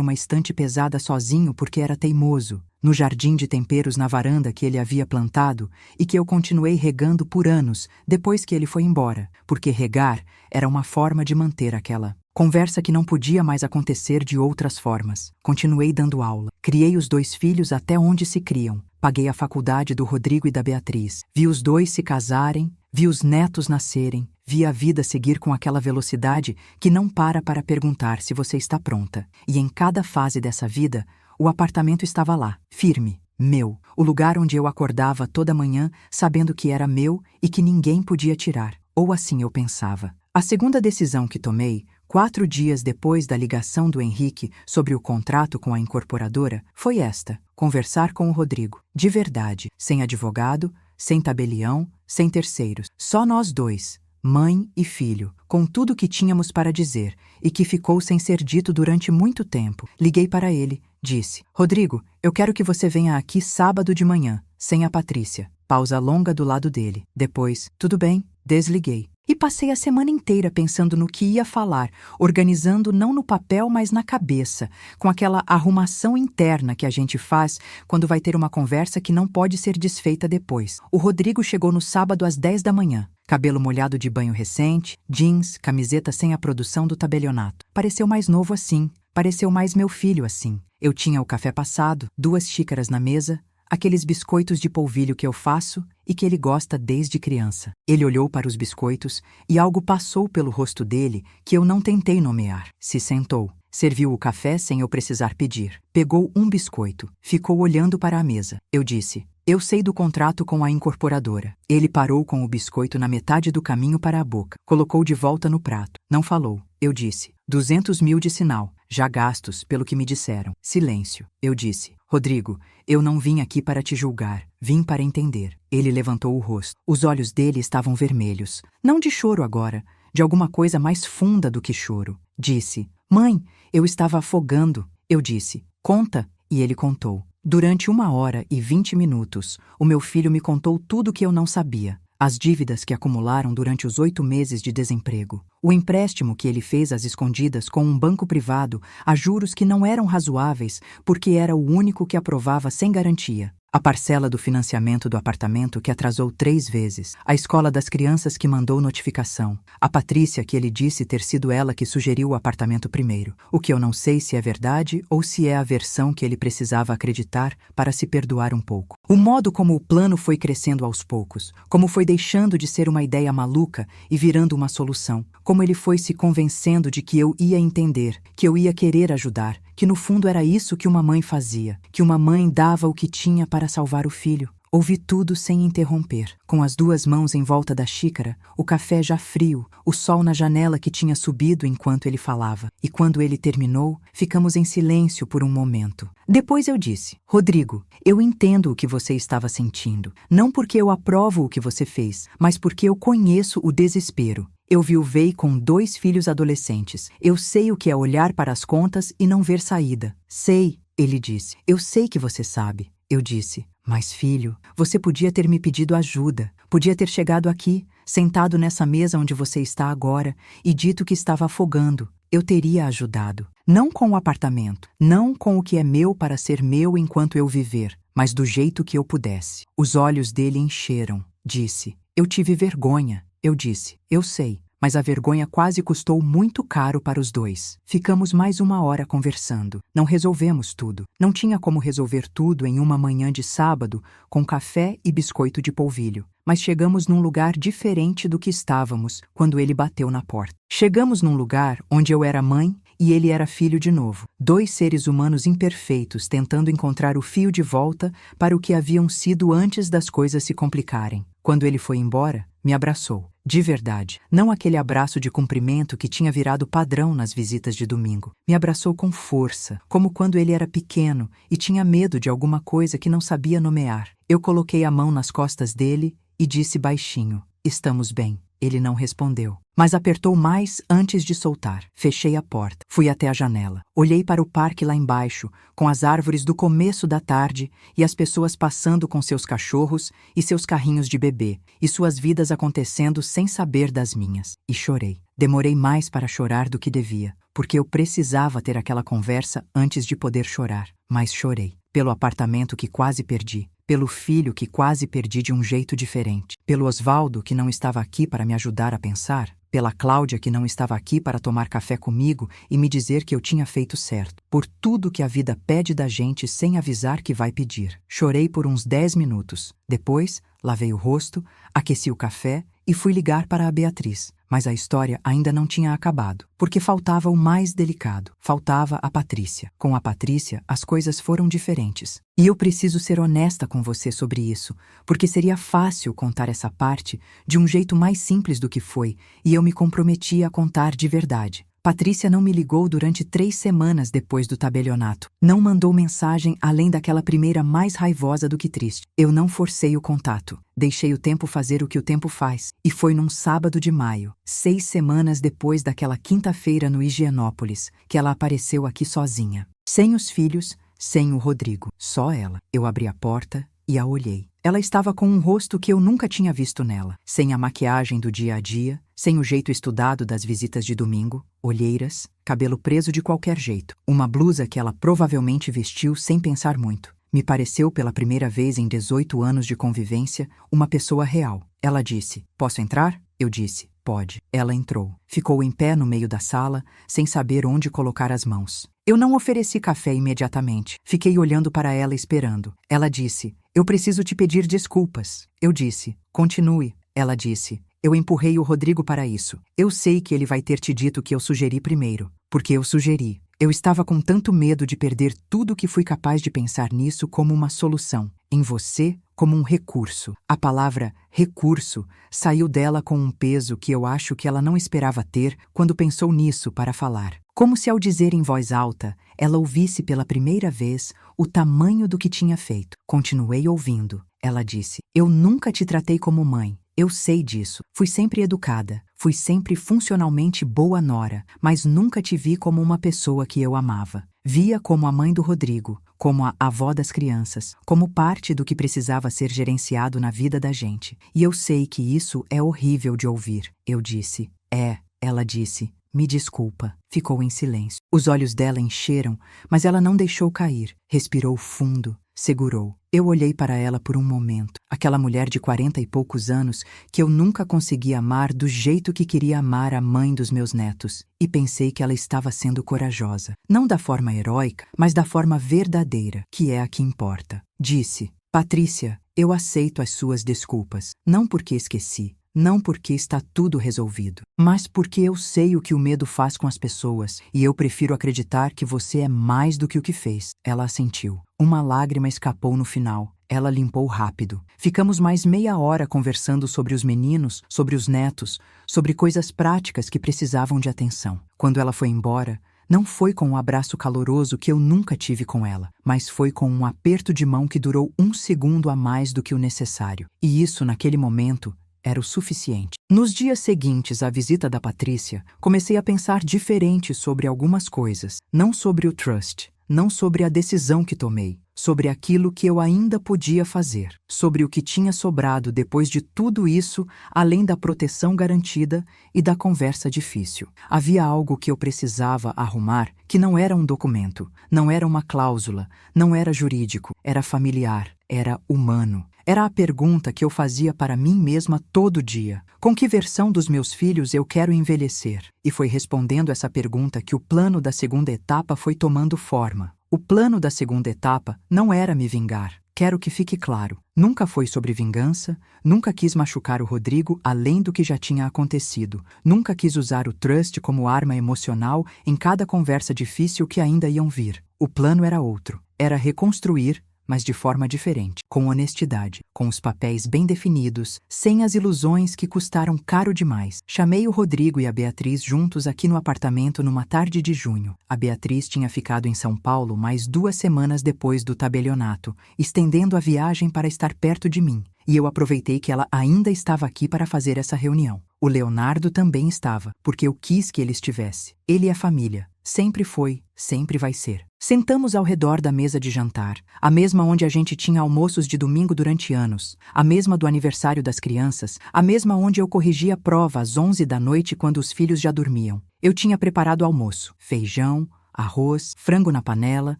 uma estante pesada sozinho porque era teimoso. No jardim de temperos na varanda que ele havia plantado e que eu continuei regando por anos depois que ele foi embora, porque regar era uma forma de manter aquela conversa que não podia mais acontecer de outras formas. Continuei dando aula. Criei os 2 filhos até onde se criam. Paguei a faculdade do Rodrigo e da Beatriz. Vi os 2 se casarem, vi os netos nascerem, vi a vida seguir com aquela velocidade que não para perguntar se você está pronta. E em cada fase dessa vida, o apartamento estava lá, firme, meu, o lugar onde eu acordava toda manhã sabendo que era meu e que ninguém podia tirar. Ou assim eu pensava. A segunda decisão que tomei, 4 dias depois da ligação do Henrique sobre o contrato com a incorporadora, foi esta: conversar com o Rodrigo. De verdade, sem advogado, sem tabelião, sem terceiros. Só nós 2, mãe e filho, com tudo que tínhamos para dizer e que ficou sem ser dito durante muito tempo. Liguei para ele, disse: "Rodrigo, eu quero que você venha aqui sábado de manhã, sem a Patrícia." Pausa longa do lado dele. Depois: "Tudo bem." Desliguei. E passei a semana inteira pensando no que ia falar, organizando não no papel, mas na cabeça, com aquela arrumação interna que a gente faz quando vai ter uma conversa que não pode ser desfeita depois. O Rodrigo chegou no sábado às 10 da manhã. Cabelo molhado de banho recente, jeans, camiseta sem a produção do tabelionato. Pareceu mais novo assim, pareceu mais meu filho assim. Eu tinha o café passado, 2 xícaras na mesa, aqueles biscoitos de polvilho que eu faço e que ele gosta desde criança. Ele olhou para os biscoitos e algo passou pelo rosto dele que eu não tentei nomear. Se sentou, serviu o café sem eu precisar pedir. Pegou um biscoito, ficou olhando para a mesa. Eu disse: "Eu sei do contrato com a incorporadora." Ele parou com o biscoito na metade do caminho para a boca. Colocou de volta no prato. Não falou. Eu disse: 200 mil de sinal, já gastos, pelo que me disseram. Silêncio. Eu disse: "Rodrigo, eu não vim aqui para te julgar, vim para entender." Ele levantou o rosto. Os olhos dele estavam vermelhos. Não de choro agora, de alguma coisa mais funda do que choro. Disse: "Mãe, eu estava afogando." Eu disse: "Conta." E ele contou. Durante 1 hora e 20 minutos, o meu filho me contou tudo o que eu não sabia. As dívidas que acumularam durante os 8 meses de desemprego. O empréstimo que ele fez às escondidas com um banco privado a juros que não eram razoáveis porque era o único que aprovava sem garantia. A parcela do financiamento do apartamento que atrasou 3 vezes, a escola das crianças que mandou notificação, a Patrícia que ele disse ter sido ela que sugeriu o apartamento primeiro, o que eu não sei se é verdade ou se é a versão que ele precisava acreditar para se perdoar um pouco. O modo como o plano foi crescendo aos poucos, como foi deixando de ser uma ideia maluca e virando uma solução, como ele foi se convencendo de que eu ia entender, que eu ia querer ajudar, que no fundo era isso que uma mãe fazia, que uma mãe dava o que tinha para salvar o filho. Ouvi tudo sem interromper, com as 2 mãos em volta da xícara, o café já frio, o sol na janela que tinha subido enquanto ele falava. E quando ele terminou, ficamos em silêncio por um momento. Depois eu disse: Rodrigo, eu entendo o que você estava sentindo, não porque eu aprovo o que você fez, mas porque eu conheço o desespero. Eu viuvei com 2 filhos adolescentes. Eu sei o que é olhar para as contas e não ver saída. Sei, ele disse. Eu sei que você sabe. Eu disse: mas filho, você podia ter me pedido ajuda. Podia ter chegado aqui, sentado nessa mesa onde você está agora, e dito que estava afogando. Eu teria ajudado. Não com o apartamento, não com o que é meu para ser meu enquanto eu viver, mas do jeito que eu pudesse. Os olhos dele encheram. Disse: eu tive vergonha. Eu disse: eu sei, mas a vergonha quase custou muito caro para os 2. Ficamos mais 1 hora conversando. Não resolvemos tudo. Não tinha como resolver tudo em uma manhã de sábado com café e biscoito de polvilho. Mas chegamos num lugar diferente do que estávamos quando ele bateu na porta. Chegamos num lugar onde eu era mãe e ele era filho de novo. 2 seres humanos imperfeitos tentando encontrar o fio de volta para o que haviam sido antes das coisas se complicarem. Quando ele foi embora, me abraçou. De verdade, não aquele abraço de cumprimento que tinha virado padrão nas visitas de domingo. Me abraçou com força, como quando ele era pequeno e tinha medo de alguma coisa que não sabia nomear. Eu coloquei a mão nas costas dele e disse baixinho: estamos bem. Ele não respondeu, mas apertou mais antes de soltar. Fechei a porta, fui até a janela. Olhei para o parque lá embaixo, com as árvores do começo da tarde e as pessoas passando com seus cachorros e seus carrinhos de bebê, e suas vidas acontecendo sem saber das minhas. E chorei. Demorei mais para chorar do que devia, porque eu precisava ter aquela conversa antes de poder chorar. Mas chorei. Pelo apartamento que quase perdi. Pelo filho que quase perdi de um jeito diferente. Pelo Osvaldo que não estava aqui para me ajudar a pensar. Pela Cláudia que não estava aqui para tomar café comigo e me dizer que eu tinha feito certo. Por tudo que a vida pede da gente sem avisar que vai pedir. Chorei por uns 10 minutos. Depois, lavei o rosto, aqueci o café e fui ligar para a Beatriz. Mas a história ainda não tinha acabado, porque faltava o mais delicado. Faltava a Patrícia. Com a Patrícia, as coisas foram diferentes. E eu preciso ser honesta com você sobre isso, porque seria fácil contar essa parte de um jeito mais simples do que foi, e eu me comprometi a contar de verdade. Patrícia não me ligou durante 3 semanas depois do tabelionato. Não mandou mensagem além daquela primeira mais raivosa do que triste. Eu não forcei o contato. Deixei o tempo fazer o que o tempo faz. E foi num sábado de maio, 6 semanas depois daquela quinta-feira no Higienópolis, que ela apareceu aqui sozinha. Sem os filhos, sem o Rodrigo. Só ela. Eu abri a porta e a olhei. Ela estava com um rosto que eu nunca tinha visto nela. Sem a maquiagem do dia a dia, sem o jeito estudado das visitas de domingo, olheiras, cabelo preso de qualquer jeito. Uma blusa que ela provavelmente vestiu sem pensar muito. Me pareceu pela primeira vez em 18 anos de convivência, uma pessoa real. Ela disse: "Posso entrar?" Eu disse: "Pode." Ela entrou. Ficou em pé no meio da sala, sem saber onde colocar as mãos. Eu não ofereci café imediatamente. Fiquei olhando para ela esperando. Ela disse: "Eu preciso te pedir desculpas." Eu disse: "Continue." Ela disse: "Eu empurrei o Rodrigo para isso. Eu sei que ele vai ter te dito que eu sugeri primeiro, porque eu sugeri." Eu estava com tanto medo de perder tudo que fui capaz de pensar nisso como uma solução, em você como um recurso. A palavra recurso saiu dela com um peso que eu acho que ela não esperava ter quando pensou nisso para falar. Como se ao dizer em voz alta, ela ouvisse pela primeira vez o tamanho do que tinha feito. Continuei ouvindo. Ela disse: "Eu nunca te tratei como mãe. Eu sei disso. Fui sempre educada. Fui sempre funcionalmente boa nora, mas nunca te vi como uma pessoa que eu amava. Via como a mãe do Rodrigo, como a avó das crianças, como parte do que precisava ser gerenciado na vida da gente. E eu sei que isso é horrível de ouvir." Eu disse: "É." Ela disse: "Me desculpa." Ficou em silêncio. Os olhos dela encheram, mas ela não deixou cair. Respirou fundo. segurou. Eu olhei para ela por um momento. Aquela mulher de 40 e poucos anos que eu nunca consegui amar do jeito que queria amar a mãe dos meus netos. E pensei que ela estava sendo corajosa. Não da forma heróica, mas da forma verdadeira, que é a que importa. Disse: Patrícia, eu aceito as suas desculpas. Não porque esqueci. Não porque está tudo resolvido, mas porque eu sei o que o medo faz com as pessoas e eu prefiro acreditar que você é mais do que o que fez. Ela assentiu. Uma lágrima escapou no final. Ela limpou rápido. Ficamos mais meia hora conversando sobre os meninos, sobre os netos, sobre coisas práticas que precisavam de atenção. Quando ela foi embora, não foi com um abraço caloroso que eu nunca tive com ela, mas foi com um aperto de mão que durou 1 segundo a mais do que o necessário. E isso, naquele momento, era o suficiente. Nos dias seguintes à visita da Patrícia, comecei a pensar diferente sobre algumas coisas. Não sobre o trust, não sobre a decisão que tomei, sobre aquilo que eu ainda podia fazer, sobre o que tinha sobrado depois de tudo isso, além da proteção garantida e da conversa difícil. Havia algo que eu precisava arrumar que não era um documento, não era uma cláusula, não era jurídico, era familiar, era humano. Era a pergunta que eu fazia para mim mesma todo dia. Com que versão dos meus filhos eu quero envelhecer? E foi respondendo essa pergunta que o plano da segunda etapa foi tomando forma. O plano da segunda etapa não era me vingar. Quero que fique claro. Nunca foi sobre vingança, nunca quis machucar o Rodrigo além do que já tinha acontecido. Nunca quis usar o trust como arma emocional em cada conversa difícil que ainda iam vir. O plano era outro. Era reconstruir, mas de forma diferente, com honestidade, com os papéis bem definidos, sem as ilusões que custaram caro demais. Chamei o Rodrigo e a Beatriz juntos aqui no apartamento numa tarde de junho. A Beatriz tinha ficado em São Paulo mais 2 semanas depois do tabelionato, estendendo a viagem para estar perto de mim, e eu aproveitei que ela ainda estava aqui para fazer essa reunião. O Leonardo também estava, porque eu quis que ele estivesse. Ele é família. Sempre foi, sempre vai ser. Sentamos ao redor da mesa de jantar, a mesma onde a gente tinha almoços de domingo durante anos, a mesma do aniversário das crianças, a mesma onde eu corrigia a prova às 11 da noite quando os filhos já dormiam. Eu tinha preparado almoço, feijão, arroz, frango na panela,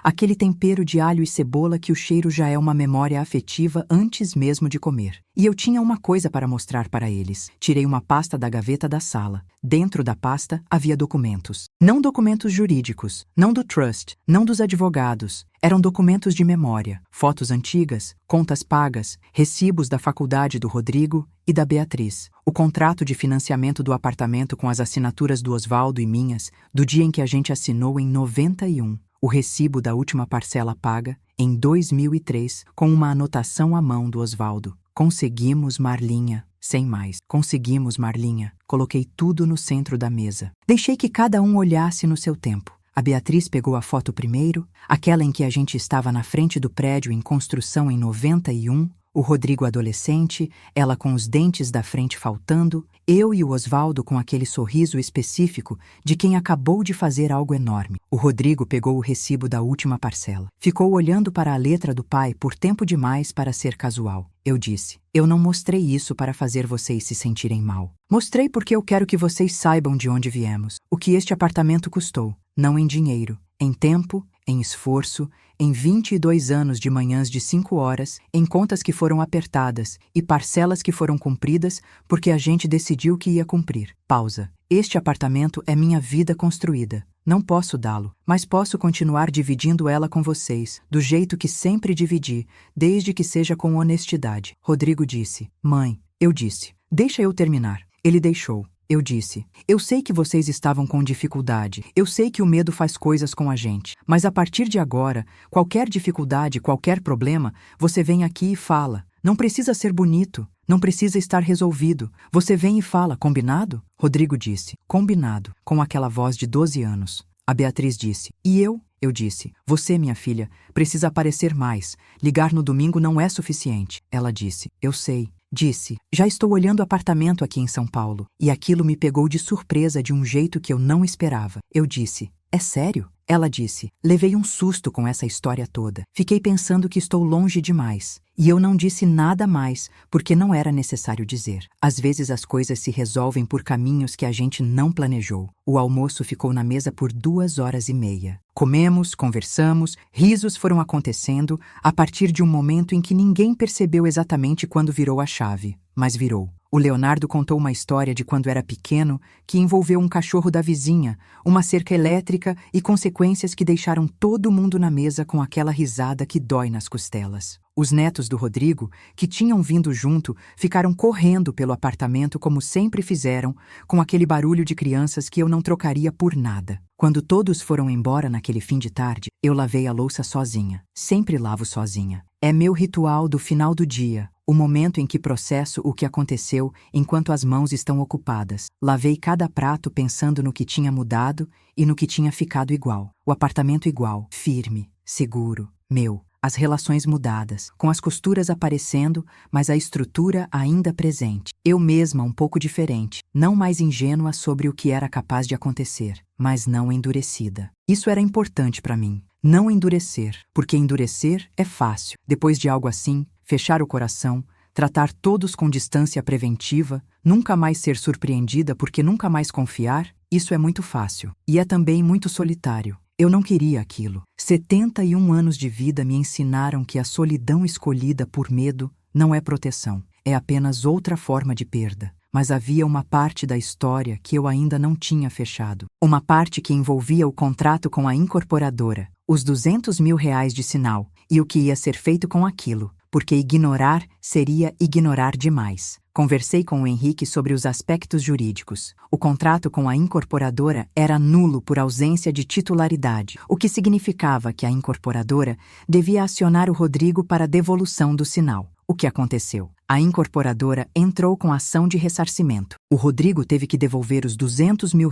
aquele tempero de alho e cebola que o cheiro já é uma memória afetiva antes mesmo de comer. E eu tinha uma coisa para mostrar para eles. Tirei uma pasta da gaveta da sala. Dentro da pasta havia documentos. Não documentos jurídicos, não do trust, não dos advogados. Eram documentos de memória, fotos antigas, contas pagas, recibos da faculdade do Rodrigo e da Beatriz, o contrato de financiamento do apartamento com as assinaturas do Osvaldo e minhas, do dia em que a gente assinou em 91, o recibo da última parcela paga, em 2003, com uma anotação à mão do Osvaldo. Conseguimos, Marlinha. Sem mais. Conseguimos, Marlinha. Coloquei tudo no centro da mesa. Deixei que cada um olhasse no seu tempo. A Beatriz pegou a foto primeiro, aquela em que a gente estava na frente do prédio em construção em 91, o Rodrigo adolescente, ela com os dentes da frente faltando, eu e o Osvaldo com aquele sorriso específico de quem acabou de fazer algo enorme. O Rodrigo pegou o recibo da última parcela. Ficou olhando para a letra do pai por tempo demais para ser casual. Eu disse: eu não mostrei isso para fazer vocês se sentirem mal. Mostrei porque eu quero que vocês saibam de onde viemos, o que este apartamento custou, não em dinheiro, em tempo, em esforço, em 22 anos de manhãs de 5 horas, em contas que foram apertadas e parcelas que foram cumpridas porque a gente decidiu que ia cumprir. Pausa. Este apartamento é minha vida construída. Não posso dá-lo, mas posso continuar dividindo ela com vocês, do jeito que sempre dividi, desde que seja com honestidade. Rodrigo disse: mãe, eu disse, deixa eu terminar. Ele deixou. Eu disse: eu sei que vocês estavam com dificuldade, eu sei que o medo faz coisas com a gente, mas a partir de agora, qualquer dificuldade, qualquer problema, você vem aqui e fala. Não precisa ser bonito, não precisa estar resolvido. Você vem e fala, combinado? Rodrigo disse: combinado, com aquela voz de 12 anos. A Beatriz disse: e eu? Eu disse: você, minha filha, precisa aparecer mais. Ligar no domingo não é suficiente. Ela disse: eu sei. Disse: já estou olhando apartamento aqui em São Paulo. E aquilo me pegou de surpresa de um jeito que eu não esperava. Eu disse: é sério? Ela disse: levei um susto com essa história toda. Fiquei pensando que estou longe demais. E eu não disse nada mais, porque não era necessário dizer. Às vezes as coisas se resolvem por caminhos que a gente não planejou. O almoço ficou na mesa por 2 horas e meia. Comemos, conversamos, risos foram acontecendo a partir de um momento em que ninguém percebeu exatamente quando virou a chave. Mas virou. O Leonardo contou uma história de quando era pequeno que envolveu um cachorro da vizinha, uma cerca elétrica e consequências que deixaram todo mundo na mesa com aquela risada que dói nas costelas. Os netos do Rodrigo, que tinham vindo junto, ficaram correndo pelo apartamento como sempre fizeram, com aquele barulho de crianças que eu não trocaria por nada. Quando todos foram embora naquele fim de tarde, eu lavei a louça sozinha. Sempre lavo sozinha. É meu ritual do final do dia, o momento em que processo o que aconteceu enquanto as mãos estão ocupadas. Lavei cada prato pensando no que tinha mudado e no que tinha ficado igual. O apartamento igual, firme, seguro, meu. As relações mudadas, com as costuras aparecendo, mas a estrutura ainda presente. Eu mesma um pouco diferente, não mais ingênua sobre o que era capaz de acontecer, mas não endurecida. Isso era importante para mim, não endurecer, porque endurecer é fácil. Depois de algo assim, fechar o coração, tratar todos com distância preventiva, nunca mais ser surpreendida porque nunca mais confiar, isso é muito fácil. E é também muito solitário. Eu não queria aquilo. 71 anos de vida me ensinaram que a solidão escolhida por medo não é proteção, é apenas outra forma de perda. Mas havia uma parte da história que eu ainda não tinha fechado. Uma parte que envolvia o contrato com a incorporadora, os R$200 mil de sinal, e o que ia ser feito com aquilo, porque ignorar seria ignorar demais. Conversei com o Henrique sobre os aspectos jurídicos. O contrato com a incorporadora era nulo por ausência de titularidade, o que significava que a incorporadora devia acionar o Rodrigo para a devolução do sinal. O que aconteceu? A incorporadora entrou com ação de ressarcimento. O Rodrigo teve que devolver os R$200 mil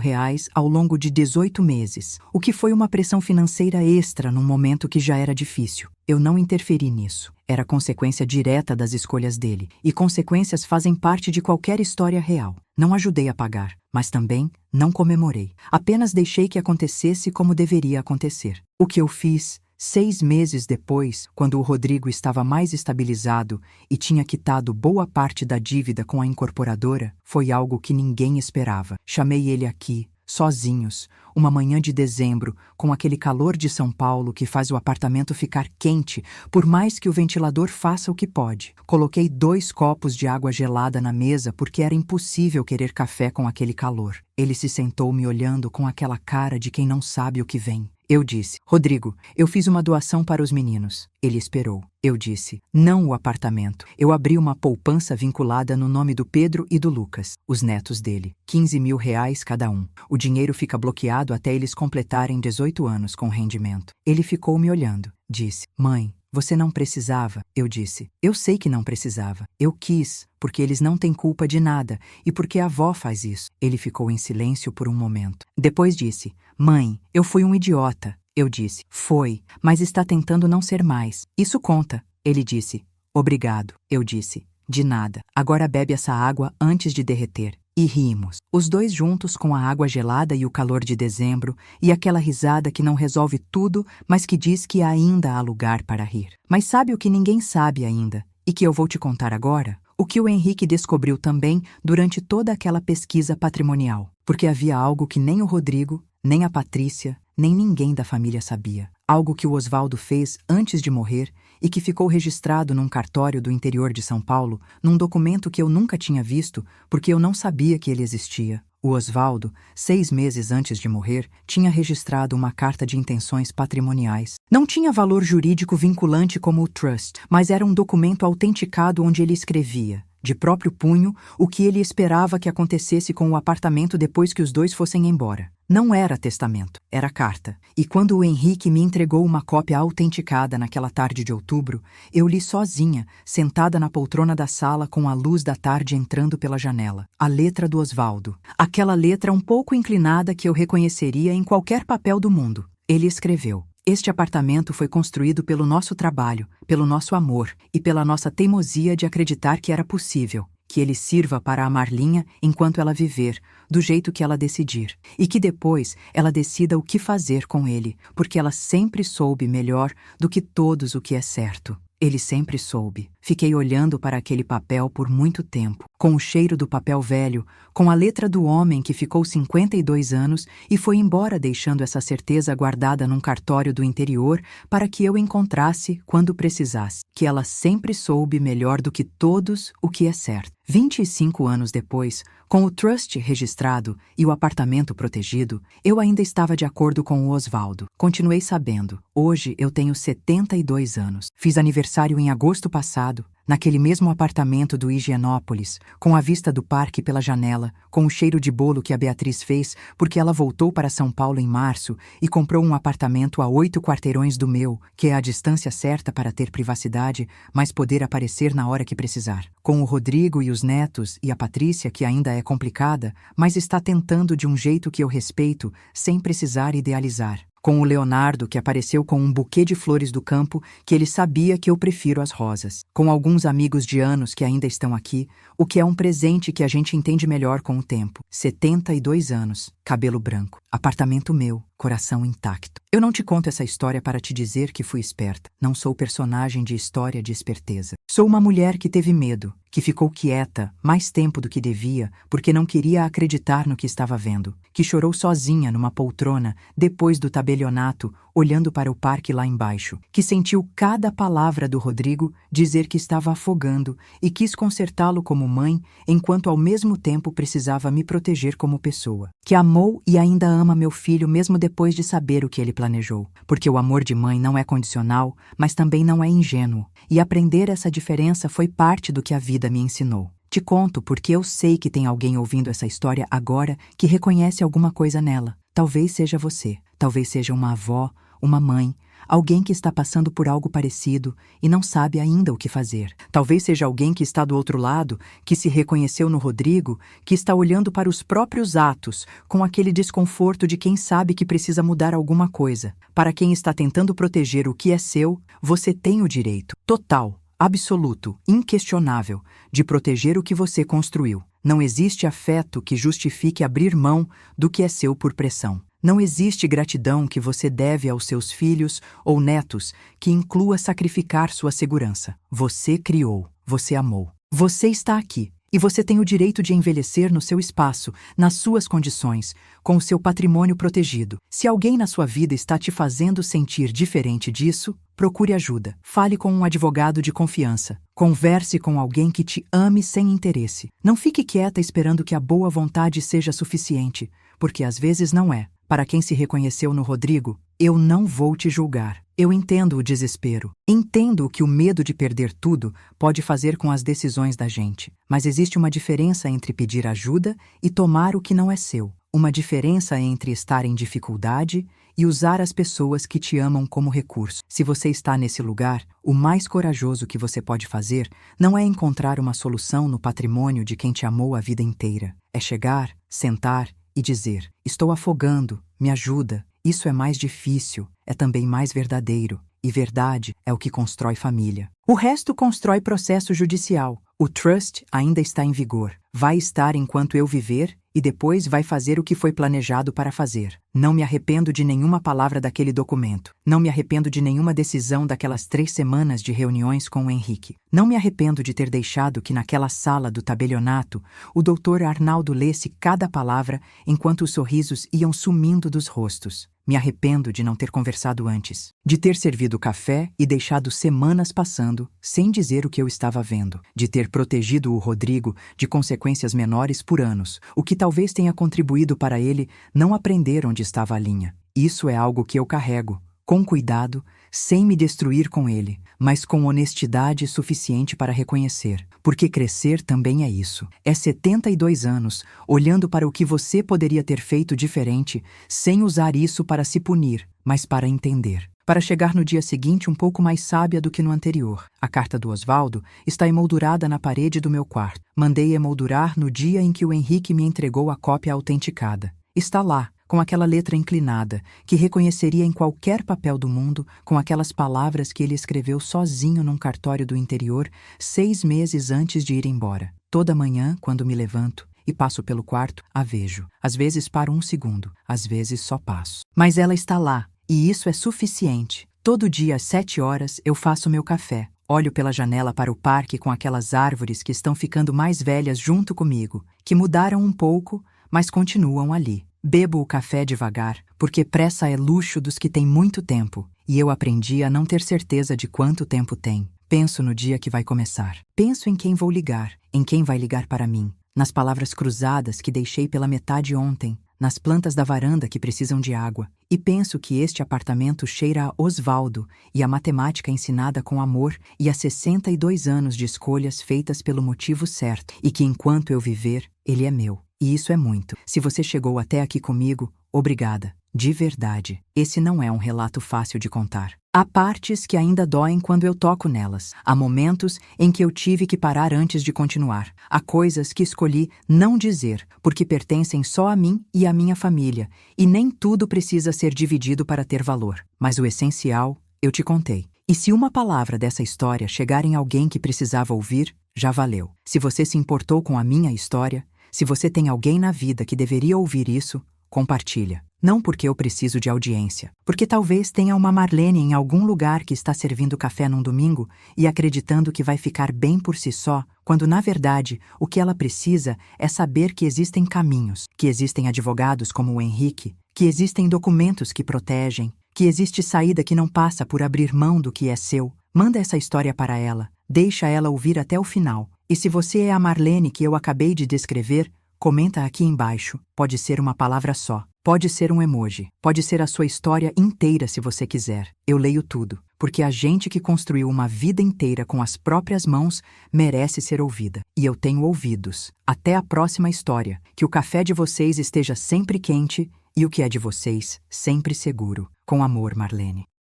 ao longo de 18 meses, o que foi uma pressão financeira extra num momento que já era difícil. Eu não interferi nisso. Era consequência direta das escolhas dele, e consequências fazem parte de qualquer história real. Não ajudei a pagar, mas também não comemorei. Apenas deixei que acontecesse como deveria acontecer. O que eu fiz 6 meses depois, quando o Rodrigo estava mais estabilizado e tinha quitado boa parte da dívida com a incorporadora, foi algo que ninguém esperava. Chamei ele aqui, sozinhos, uma manhã de dezembro, com aquele calor de São Paulo que faz o apartamento ficar quente, por mais que o ventilador faça o que pode. Coloquei 2 copos de água gelada na mesa porque era impossível querer café com aquele calor. Ele se sentou me olhando com aquela cara de quem não sabe o que vem. Eu disse: Rodrigo, eu fiz uma doação para os meninos. Ele esperou. Eu disse: não o apartamento. Eu abri uma poupança vinculada no nome do Pedro e do Lucas, os netos dele. R$15 mil cada um. O dinheiro fica bloqueado até eles completarem 18 anos com rendimento. Ele ficou me olhando. Disse: mãe, você não precisava. Eu disse: eu sei que não precisava. Eu quis, porque eles não têm culpa de nada e porque a avó faz isso. Ele ficou em silêncio por um momento. Depois disse: mãe, eu fui um idiota. Eu disse: foi, mas está tentando não ser mais. Isso conta. Ele disse: obrigado. Eu disse: de nada. Agora bebe essa água antes de derreter. E rimos. Os dois juntos com a água gelada e o calor de dezembro, e aquela risada que não resolve tudo, mas que diz que ainda há lugar para rir. Mas sabe o que ninguém sabe ainda, e que eu vou te contar agora? O que o Henrique descobriu também durante toda aquela pesquisa patrimonial. Porque havia algo que nem o Rodrigo, nem a Patrícia, nem ninguém da família sabia. Algo que o Osvaldo fez antes de morrer e que ficou registrado num cartório do interior de São Paulo, num documento que eu nunca tinha visto porque eu não sabia que ele existia. O Osvaldo, 6 meses antes de morrer, tinha registrado uma carta de intenções patrimoniais. Não tinha valor jurídico vinculante como o trust, mas era um documento autenticado onde ele escrevia, de próprio punho, o que ele esperava que acontecesse com o apartamento depois que os dois fossem embora. Não era testamento, era carta. E quando o Henrique me entregou uma cópia autenticada naquela tarde de outubro, eu li sozinha, sentada na poltrona da sala com a luz da tarde entrando pela janela. A letra do Osvaldo. Aquela letra um pouco inclinada que eu reconheceria em qualquer papel do mundo. Ele escreveu: este apartamento foi construído pelo nosso trabalho, pelo nosso amor e pela nossa teimosia de acreditar que era possível. que ele sirva para a Marlinha enquanto ela viver, do jeito que ela decidir, e que depois ela decida o que fazer com ele, porque ela sempre soube melhor do que todos o que é certo. Ele sempre soube. Fiquei olhando para aquele papel por muito tempo, com o cheiro do papel velho, com a letra do homem que ficou 52 anos e foi embora deixando essa certeza guardada num cartório do interior para que eu encontrasse quando precisasse, que ela sempre soube melhor do que todos o que é certo. 25 anos depois, com o trust registrado e o apartamento protegido, eu ainda estava de acordo com o Osvaldo. Continuei sabendo. Hoje eu tenho 72 anos. Fiz aniversário em agosto passado, naquele mesmo apartamento do Higienópolis, com a vista do parque pela janela, com o cheiro de bolo que a Beatriz fez porque ela voltou para São Paulo em março e comprou um apartamento a 8 quarteirões do meu, que é a distância certa para ter privacidade, mas poder aparecer na hora que precisar. Com o Rodrigo e os netos e a Patrícia, que ainda é complicada, mas está tentando de um jeito que eu respeito, sem precisar idealizar. Com o Leonardo, que apareceu com um buquê de flores do campo que ele sabia que eu prefiro às rosas. Com alguns amigos de anos que ainda estão aqui, o que é um presente que a gente entende melhor com o tempo. 72 anos, cabelo branco, apartamento meu, coração intacto. Eu não te conto essa história para te dizer que fui esperta. Não sou personagem de história de esperteza. Sou uma mulher que teve medo, que ficou quieta mais tempo do que devia porque não queria acreditar no que estava vendo, que chorou sozinha numa poltrona depois do tabelionato, olhando para o parque lá embaixo, que sentiu cada palavra do Rodrigo dizer que estava afogando e quis consertá-lo como mãe, enquanto ao mesmo tempo precisava me proteger como pessoa, que amou e ainda ama meu filho mesmo depois de saber o que ele planejou, porque o amor de mãe não é condicional, mas também não é ingênuo, e aprender essa diferença foi parte do que a vida me ensinou. Te conto porque eu sei que tem alguém ouvindo essa história agora que reconhece alguma coisa nela. Talvez seja você, talvez seja uma avó, uma mãe, alguém que está passando por algo parecido e não sabe ainda o que fazer. Talvez seja alguém que está do outro lado, que se reconheceu no Rodrigo, que está olhando para os próprios atos, com aquele desconforto de quem sabe que precisa mudar alguma coisa. Para quem está tentando proteger o que é seu, você tem o direito total, absoluto, inquestionável, de proteger o que você construiu. Não existe afeto que justifique abrir mão do que é seu por pressão. Não existe gratidão que você deve aos seus filhos ou netos que inclua sacrificar sua segurança. Você criou, você amou. Você está aqui. E você tem o direito de envelhecer no seu espaço, nas suas condições, com o seu patrimônio protegido. Se alguém na sua vida está te fazendo sentir diferente disso, procure ajuda. Fale com um advogado de confiança. Converse com alguém que te ame sem interesse. Não fique quieta esperando que a boa vontade seja suficiente, porque às vezes não é. Para quem se reconheceu no Rodrigo, eu não vou te julgar. Eu entendo o desespero. Entendo o que o medo de perder tudo pode fazer com as decisões da gente. Mas existe uma diferença entre pedir ajuda e tomar o que não é seu. Uma diferença entre estar em dificuldade e usar as pessoas que te amam como recurso. Se você está nesse lugar, o mais corajoso que você pode fazer não é encontrar uma solução no patrimônio de quem te amou a vida inteira. É chegar, sentar e dizer: estou afogando, me ajuda. Isso é mais difícil, é também mais verdadeiro, e verdade é o que constrói família. O resto constrói processo judicial. O trust ainda está em vigor. Vai estar enquanto eu viver e depois vai fazer o que foi planejado para fazer. Não me arrependo de nenhuma palavra daquele documento. Não me arrependo de nenhuma decisão daquelas 3 semanas de reuniões com o Henrique. Não me arrependo de ter deixado que naquela sala do tabelionato o doutor Arnaldo lesse cada palavra enquanto os sorrisos iam sumindo dos rostos. Me arrependo de não ter conversado antes, de ter servido café e deixado semanas passando sem dizer o que eu estava vendo, de ter protegido o Rodrigo de consequências menores por anos, o que talvez tenha contribuído para ele não aprender onde estava a linha. Isso é algo que eu carrego, com cuidado, sem me destruir com ele, mas com honestidade suficiente para reconhecer, porque crescer também é isso. É 72 anos, olhando para o que você poderia ter feito diferente, sem usar isso para se punir, mas para entender. Para chegar no dia seguinte um pouco mais sábia do que no anterior. A carta do Osvaldo está emoldurada na parede do meu quarto. Mandei emoldurar no dia em que o Henrique me entregou a cópia autenticada. Está lá, com aquela letra inclinada, que reconheceria em qualquer papel do mundo, com aquelas palavras que ele escreveu sozinho num cartório do interior 6 meses antes de ir embora. Toda manhã, quando me levanto e passo pelo quarto, a vejo. Às vezes paro um segundo, às vezes só passo. Mas ela está lá, e isso é suficiente. Todo dia às 7 horas eu faço meu café. Olho pela janela para o parque com aquelas árvores que estão ficando mais velhas junto comigo, que mudaram um pouco, mas continuam ali. Bebo o café devagar, porque pressa é luxo dos que têm muito tempo, e eu aprendi a não ter certeza de quanto tempo tem. Penso no dia que vai começar. Penso em quem vou ligar, em quem vai ligar para mim, nas palavras cruzadas que deixei pela metade ontem, nas plantas da varanda que precisam de água, e penso que este apartamento cheira a Osvaldo e a matemática ensinada com amor e a 62 anos de escolhas feitas pelo motivo certo, e que enquanto eu viver, ele é meu. E isso é muito. Se você chegou até aqui comigo, obrigada. De verdade. Esse não é um relato fácil de contar. Há partes que ainda doem quando eu toco nelas. Há momentos em que eu tive que parar antes de continuar. Há coisas que escolhi não dizer, porque pertencem só a mim e à minha família, e nem tudo precisa ser dividido para ter valor. Mas o essencial, eu te contei. E se uma palavra dessa história chegar em alguém que precisava ouvir, já valeu. Se você se importou com a minha história, se você tem alguém na vida que deveria ouvir isso, compartilha. Não porque eu preciso de audiência, porque talvez tenha uma Marlene em algum lugar que está servindo café num domingo e acreditando que vai ficar bem por si só, quando na verdade o que ela precisa é saber que existem caminhos, que existem advogados como o Henrique, que existem documentos que protegem, que existe saída que não passa por abrir mão do que é seu. Manda essa história para ela, deixa ela ouvir até o final. E se você é a Marlene que eu acabei de descrever, comenta aqui embaixo. Pode ser uma palavra só, pode ser um emoji, pode ser a sua história inteira se você quiser. Eu leio tudo, porque a gente que construiu uma vida inteira com as próprias mãos merece ser ouvida. E eu tenho ouvidos. Até a próxima história. Que o café de vocês esteja sempre quente e o que é de vocês sempre seguro. Com amor, Marlene.